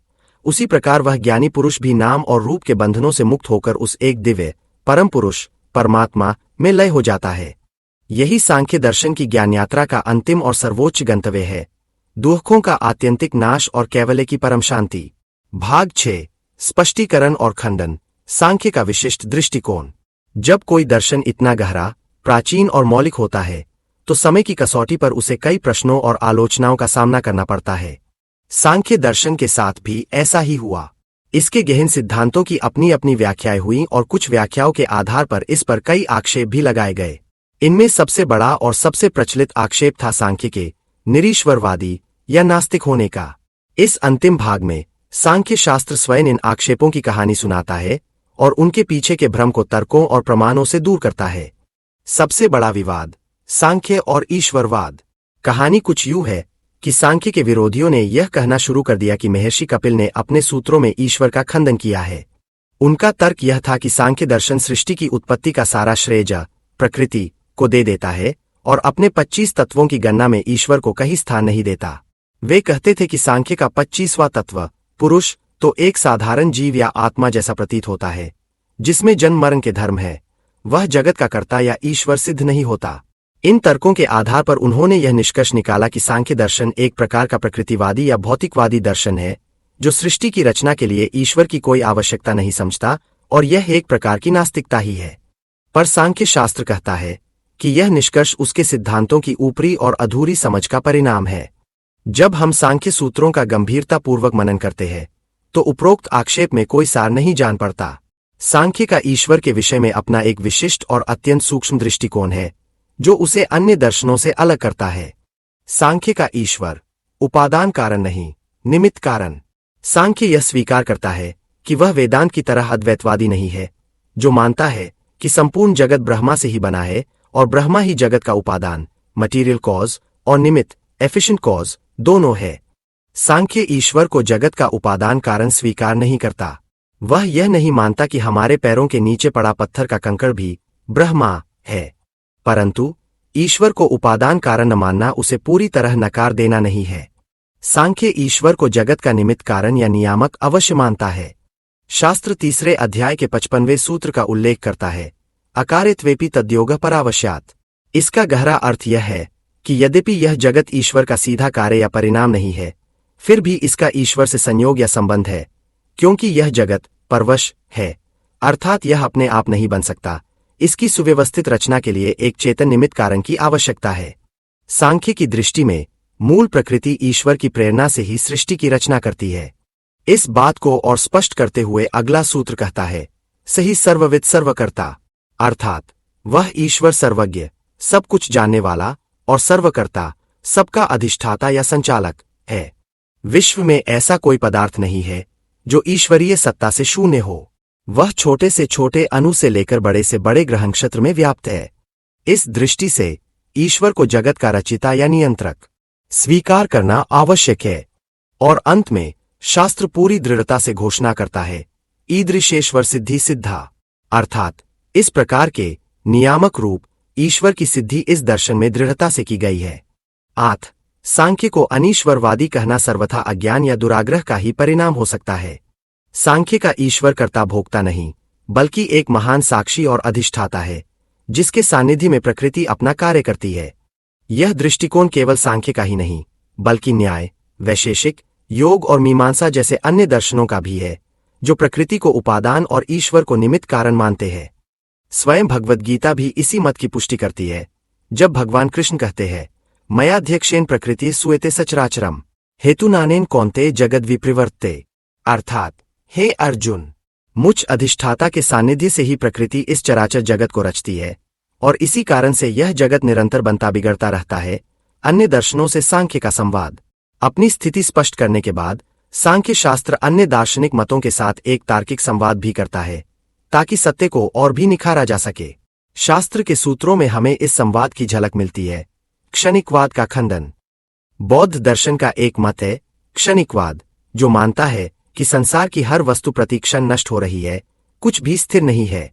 उसी प्रकार वह ज्ञानी पुरुष भी नाम और रूप के बंधनों से मुक्त होकर उस एक दिव्य परम पुरुष परमात्मा में लय हो जाता है। यही सांख्य दर्शन की ज्ञान यात्रा का अंतिम और सर्वोच्च गंतव्य है, दुखों का आत्यंतिक नाश और कैवल्य की परम शांति। भाग 6, स्पष्टीकरण और खंडन। सांख्य का विशिष्ट दृष्टिकोण। जब कोई दर्शन इतना गहरा, प्राचीन और मौलिक होता है तो समय की कसौटी पर उसे कई प्रश्नों और आलोचनाओं का सामना करना पड़ता है। सांख्य दर्शन के साथ भी ऐसा ही हुआ। इसके गहन सिद्धांतों की अपनी अपनी व्याख्याएं हुई और कुछ व्याख्याओं के आधार पर इस पर कई आक्षेप भी लगाए गए। इनमें सबसे बड़ा और सबसे प्रचलित आक्षेप था सांख्य के निरीश्वरवादी या नास्तिक होने का। इस अंतिम भाग में सांख्य शास्त्र स्वयं इन आक्षेपों की कहानी सुनाता है और उनके पीछे के भ्रम को तर्कों और प्रमाणों से दूर करता है। सबसे बड़ा विवाद सांख्य और ईश्वरवाद। कहानी कुछ यूं है कि सांख्य के विरोधियों ने यह कहना शुरू कर दिया कि महर्षि कपिल ने अपने सूत्रों में ईश्वर का खंडन किया है। उनका तर्क यह था कि सांख्य दर्शन सृष्टि की उत्पत्ति का सारा श्रेय प्रकृति, को दे देता है और अपने 25 तत्वों की गणना में ईश्वर को कहीं स्थान नहीं देता। वे कहते थे कि सांख्य का 25वां तत्व पुरुष तो एक साधारण जीव या आत्मा जैसा प्रतीत होता है, जिसमें जन्म मरण के धर्म है, वह जगत का कर्ता या ईश्वर सिद्ध नहीं होता। इन तर्कों के आधार पर उन्होंने यह निष्कर्ष निकाला कि सांख्य दर्शन एक प्रकार का प्रकृतिवादी या भौतिकवादी दर्शन है, जो सृष्टि की रचना के लिए ईश्वर की कोई आवश्यकता नहीं समझता, और यह एक प्रकार की नास्तिकता ही है। पर सांख्य शास्त्र कहता है कि यह निष्कर्ष उसके सिद्धांतों की ऊपरी और अधूरी समझ का परिणाम है। जब हम सांख्य सूत्रों का गंभीरतापूर्वक मनन करते हैं तो उपरोक्त आक्षेप में कोई सार नहीं जान पड़ता। सांख्य का ईश्वर के विषय में अपना एक विशिष्ट और अत्यंत सूक्ष्म दृष्टिकोण है, जो उसे अन्य दर्शनों से अलग करता है। सांख्य का ईश्वर उपादान कारण नहीं, निमित्त कारण। सांख्य यह स्वीकार करता है कि वह वेदांत की तरह अद्वैतवादी नहीं है, जो मानता है कि संपूर्ण जगत ब्रह्मा से ही बना है और ब्रह्मा ही जगत का उपादान, मटीरियल कॉज, और निमित्त, एफिशिएंट कॉज, दोनों है। सांख्य ईश्वर को जगत का उपादान कारण स्वीकार नहीं करता। वह यह नहीं मानता कि हमारे पैरों के नीचे पड़ा पत्थर का कंकड़ भी ब्रह्मा है, परंतु ईश्वर को उपादान कारण न मानना उसे पूरी तरह नकार देना नहीं है। सांख्य ईश्वर को जगत का निमित्त कारण या नियामक अवश्य मानता है। शास्त्र 3 अध्याय के 55वें सूत्र का उल्लेख करता है, अकारित्वेपि तद्योगः परावश्यात्। इसका गहरा अर्थ यह है कि यद्यपि यह जगत ईश्वर का सीधा कार्य या परिणाम नहीं है, फिर भी इसका ईश्वर से संयोग या संबंध है, क्योंकि यह जगत परवश है, अर्थात यह अपने आप नहीं बन सकता। इसकी सुव्यवस्थित रचना के लिए एक चेतन निमित्त कारण की आवश्यकता है। सांख्य की दृष्टि में मूल प्रकृति ईश्वर की प्रेरणा से ही सृष्टि की रचना करती है। इस बात को और स्पष्ट करते हुए अगला सूत्र कहता है, सही सर्वविद सर्वकर्ता, अर्थात वह ईश्वर सर्वज्ञ, सब कुछ जानने वाला और सर्वकर्ता, सबका अधिष्ठाता या संचालक है। विश्व में ऐसा कोई पदार्थ नहीं है जो ईश्वरीय सत्ता से शून्य हो। वह छोटे से छोटे अणु से लेकर बड़े से बड़े ग्रह नक्षत्र में व्याप्त है। इस दृष्टि से ईश्वर को जगत का रचिता या नियंत्रक स्वीकार करना आवश्यक है। और अंत में शास्त्र पूरी दृढ़ता से घोषणा करता है, ईदृशेश्वर सिद्धि सिद्धा, अर्थात इस प्रकार के नियामक रूप ईश्वर की सिद्धि इस दर्शन में दृढ़ता से की गई है। सांख्य को अनीश्वरवादी कहना सर्वथा अज्ञान या दुराग्रह का ही परिणाम हो सकता है। सांख्य का ईश्वर कर्ता भोक्ता नहीं, बल्कि एक महान साक्षी और अधिष्ठाता है, जिसके सानिध्य में प्रकृति अपना कार्य करती है। यह दृष्टिकोण केवल सांख्य का ही नहीं, बल्कि न्याय, वैशेषिक, योग और मीमांसा जैसे अन्य दर्शनों का भी है, जो प्रकृति को उपादान और ईश्वर को निमित्त कारण मानते हैं। स्वयं भगवद गीता भी इसी मत की पुष्टि करती है, जब भगवान कृष्ण कहते हैं, मयाध्यक्षेन प्रकृति सुएते सचराचरम हेतुनानेन कौन्ते जगद विप्रवर्ते, अर्थात हे अर्जुन, मुझ अधिष्ठाता के सानिध्य से ही प्रकृति इस चराचर जगत को रचती है और इसी कारण से यह जगत निरंतर बनता बिगड़ता रहता है। अन्य दर्शनों से सांख्य का संवाद। अपनी स्थिति स्पष्ट करने के बाद सांख्य शास्त्र अन्य दार्शनिक मतों के साथ एक तार्किक संवाद भी करता है, ताकि सत्य को और भी निखारा जा सके। शास्त्र के सूत्रों में हमें इस संवाद की झलक मिलती है। क्षणिकवाद का खंडन। बौद्ध दर्शन का एक मत है क्षणिकवाद, जो मानता है कि संसार की हर वस्तु प्रति क्षण नष्ट हो रही है, कुछ भी स्थिर नहीं है।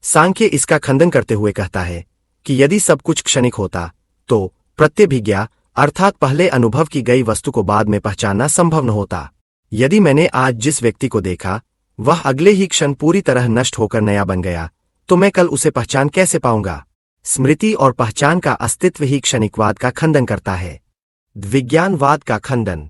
सांख्य इसका खंडन करते हुए कहता है कि यदि सब कुछ क्षणिक होता तो प्रत्यभिज्ञा अर्थात पहले अनुभव की गई वस्तु को बाद में पहचानना संभव न होता। यदि मैंने आज जिस व्यक्ति को देखा वह अगले ही क्षण पूरी तरह नष्ट होकर नया बन गया, तो मैं कल उसे पहचान कैसे पाऊंगा। स्मृति और पहचान का अस्तित्व ही क्षणिकवाद का खंडन करता है। विज्ञानवाद का खंडन।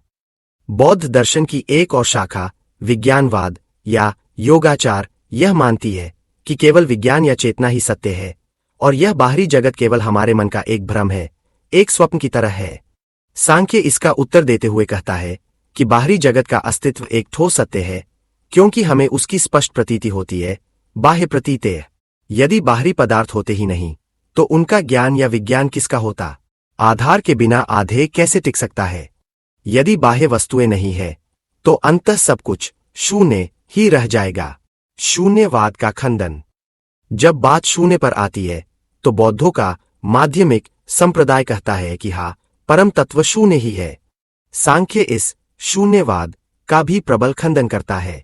बौद्ध दर्शन की एक और शाखा विज्ञानवाद या योगाचार यह मानती है कि केवल विज्ञान या चेतना ही सत्य है और यह बाहरी जगत केवल हमारे मन का एक भ्रम है, एक स्वप्न की तरह है। सांख्य इसका उत्तर देते हुए कहता है कि बाहरी जगत का अस्तित्व एक ठोस सत्य है, क्योंकि हमें उसकी स्पष्ट प्रतीति होती है, बाह्य प्रतीतेय। यदि बाहरी पदार्थ होते ही नहीं तो उनका ज्ञान या विज्ञान किसका होता। आधार के बिना आधे कैसे टिक सकता है। यदि बाह्य वस्तुएं नहीं है तो अंततः सब कुछ शून्य ही रह जाएगा। शून्यवाद का खंडन। जब बात शून्य पर आती है तो बौद्धों का माध्यमिक संप्रदाय कहता है कि हाँ, परम तत्व शून्य ही है। सांख्य इस शून्यवाद का भी प्रबल खंडन करता है।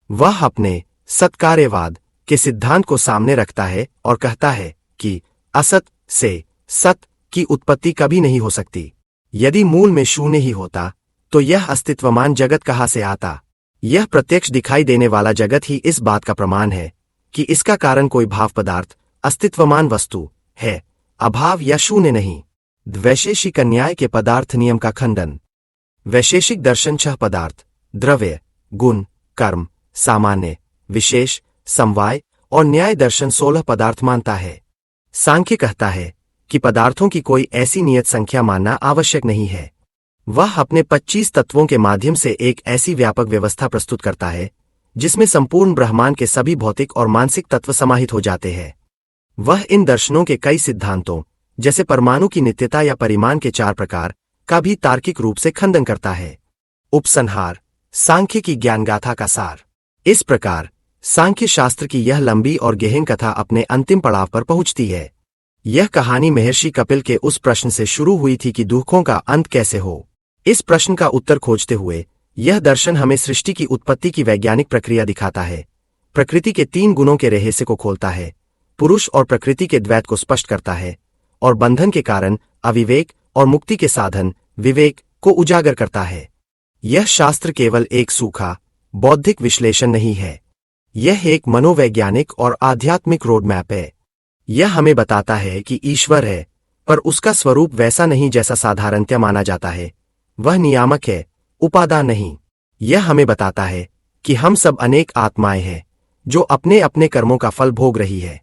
वह अपने सत्कार्यवाद के सिद्धांत को सामने रखता है और कहता है कि असत से सत की उत्पत्ति कभी नहीं हो सकती। यदि मूल में शून्य ही होता तो यह अस्तित्वमान जगत कहाँ से आता। यह प्रत्यक्ष दिखाई देने वाला जगत ही इस बात का प्रमाण है कि इसका कारण कोई भाव पदार्थ अस्तित्वमान वस्तु है, अभाव या शून्य नहीं। वैशेषिक न्याय के पदार्थ नियम का खंडन। वैशेषिक दर्शन 6 पदार्थ, द्रव्य, गुण, कर्म, सामान्य, विशेष, समवाय और न्याय दर्शन 16 पदार्थ मानता है। सांख्य कहता है कि पदार्थों की कोई ऐसी नियत संख्या मानना आवश्यक नहीं है। वह अपने 25 तत्वों के माध्यम से एक ऐसी व्यापक व्यवस्था प्रस्तुत करता है जिसमें संपूर्ण ब्रह्मांड के सभी भौतिक और मानसिक तत्व समाहित हो जाते हैं। वह इन दर्शनों के कई सिद्धांतों जैसे परमाणु की नित्यता या परिमाण के 4 प्रकार का भी तार्किक रूप से खंडन करता है। उपसंहार, सांख्य की ज्ञानगाथा का सार। इस प्रकार सांख्य शास्त्र की यह लंबी और गहन कथा अपने अंतिम पड़ाव पर पहुंचती है। यह कहानी महर्षि कपिल के उस प्रश्न से शुरू हुई थी कि दुखों का अंत कैसे हो। इस प्रश्न का उत्तर खोजते हुए यह दर्शन हमें सृष्टि की उत्पत्ति की वैज्ञानिक प्रक्रिया दिखाता है, प्रकृति के 3 गुणों के रहस्य को खोलता है, पुरुष और प्रकृति के द्वैत को स्पष्ट करता है और बंधन के कारण अविवेक और मुक्ति के साधन विवेक को उजागर करता है। यह शास्त्र केवल एक सूखा बौद्धिक विश्लेषण नहीं है, यह एक मनोवैज्ञानिक और आध्यात्मिक रोडमैप है। यह हमें बताता है कि ईश्वर है, पर उसका स्वरूप वैसा नहीं जैसा साधारणतया माना जाता है। वह नियामक है, उपादान नहीं। यह हमें बताता है कि हम सब अनेक आत्माएं हैं जो अपने अपने कर्मों का फल भोग रही है।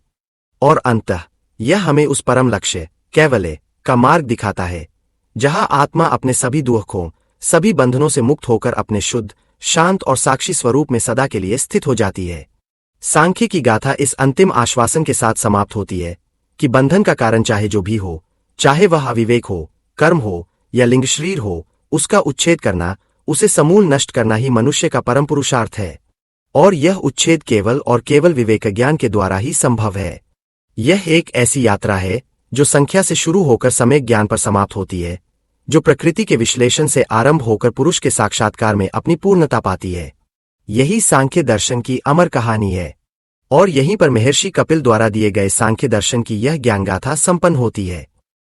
और अंततः यह हमें उस परम लक्ष्य कैवल्य का मार्ग दिखाता है जहां आत्मा अपने सभी दुखों सभी बंधनों से मुक्त होकर अपने शुद्ध, शांत और साक्षी स्वरूप में सदा के लिए स्थित हो जाती है। सांख्य की गाथा इस अंतिम आश्वासन के साथ समाप्त होती है कि बंधन का कारण चाहे जो भी हो, चाहे वह अविवेक हो, कर्म हो या लिंग शरीर हो, उसका उच्छेद करना, उसे समूल नष्ट करना ही मनुष्य का परम पुरुषार्थ है। और यह उच्छेद केवल और केवल विवेक ज्ञान के द्वारा ही संभव है। यह एक ऐसी यात्रा है जो संख्या से शुरू होकर सम्यक ज्ञान पर समाप्त होती है, जो प्रकृति के विश्लेषण से आरंभ होकर पुरुष के साक्षात्कार में अपनी पूर्णता पाती है। यही सांख्य दर्शन की अमर कहानी है और यहीं पर महर्षि कपिल द्वारा दिए गए सांख्य दर्शन की यह ज्ञानगाथा संपन्न होती है।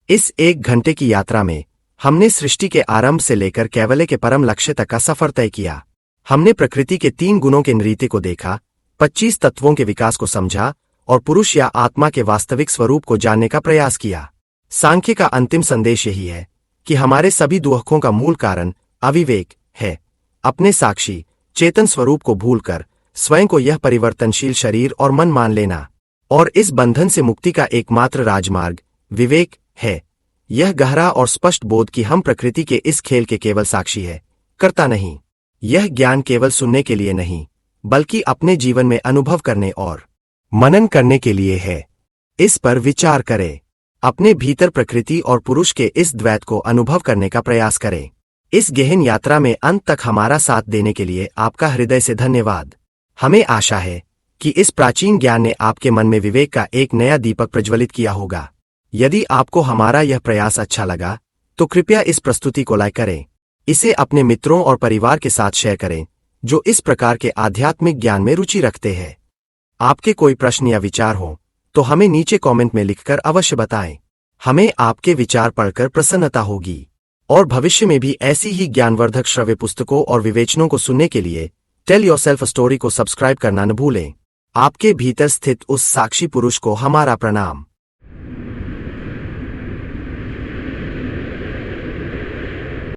इस 1 घंटे की यात्रा में हमने सृष्टि के आरंभ से लेकर कैवल्य के परम लक्ष्य तक का सफर तय किया। हमने प्रकृति के 3 गुणों के नृत्य को देखा, 25 तत्वों के विकास को समझा और पुरुष या आत्मा के वास्तविक स्वरूप को जानने का प्रयास किया। सांख्य का अंतिम संदेश यही है कि हमारे सभी दुखों का मूल कारण अविवेक है, अपने साक्षी चेतन स्वरूप को भूलकर स्वयं को यह परिवर्तनशील शरीर और मन मान लेना। और इस बंधन से मुक्ति का एकमात्र राजमार्ग विवेक है, यह गहरा और स्पष्ट बोध कि हम प्रकृति के इस खेल के केवल साक्षी है, करता नहीं। यह ज्ञान केवल सुनने के लिए नहीं, बल्कि अपने जीवन में अनुभव करने और मनन करने के लिए है। इस पर विचार करें, अपने भीतर प्रकृति और पुरुष के इस द्वैत को अनुभव करने का प्रयास करें। इस गहन यात्रा में अंत तक हमारा साथ देने के लिए आपका हृदय से धन्यवाद। हमें आशा है कि इस प्राचीन ज्ञान ने आपके मन में विवेक का एक नया दीपक प्रज्वलित किया होगा। यदि आपको हमारा यह प्रयास अच्छा लगा तो कृपया इस प्रस्तुति को लाइक करें, इसे अपने मित्रों और परिवार के साथ शेयर करें जो इस प्रकार के आध्यात्मिक ज्ञान में रुचि रखते हैं। आपके कोई प्रश्न या विचार हो तो हमें नीचे कमेंट में लिखकर अवश्य बताएं। हमें आपके विचार पढ़कर प्रसन्नता होगी और भविष्य में भी ऐसी ही ज्ञानवर्धक श्रव्य पुस्तकों और विवेचनों को सुनने के लिए टेल योरसेल्फ स्टोरी को सब्सक्राइब करना न भूलें। आपके भीतर स्थित उस साक्षी पुरुष को हमारा प्रणाम।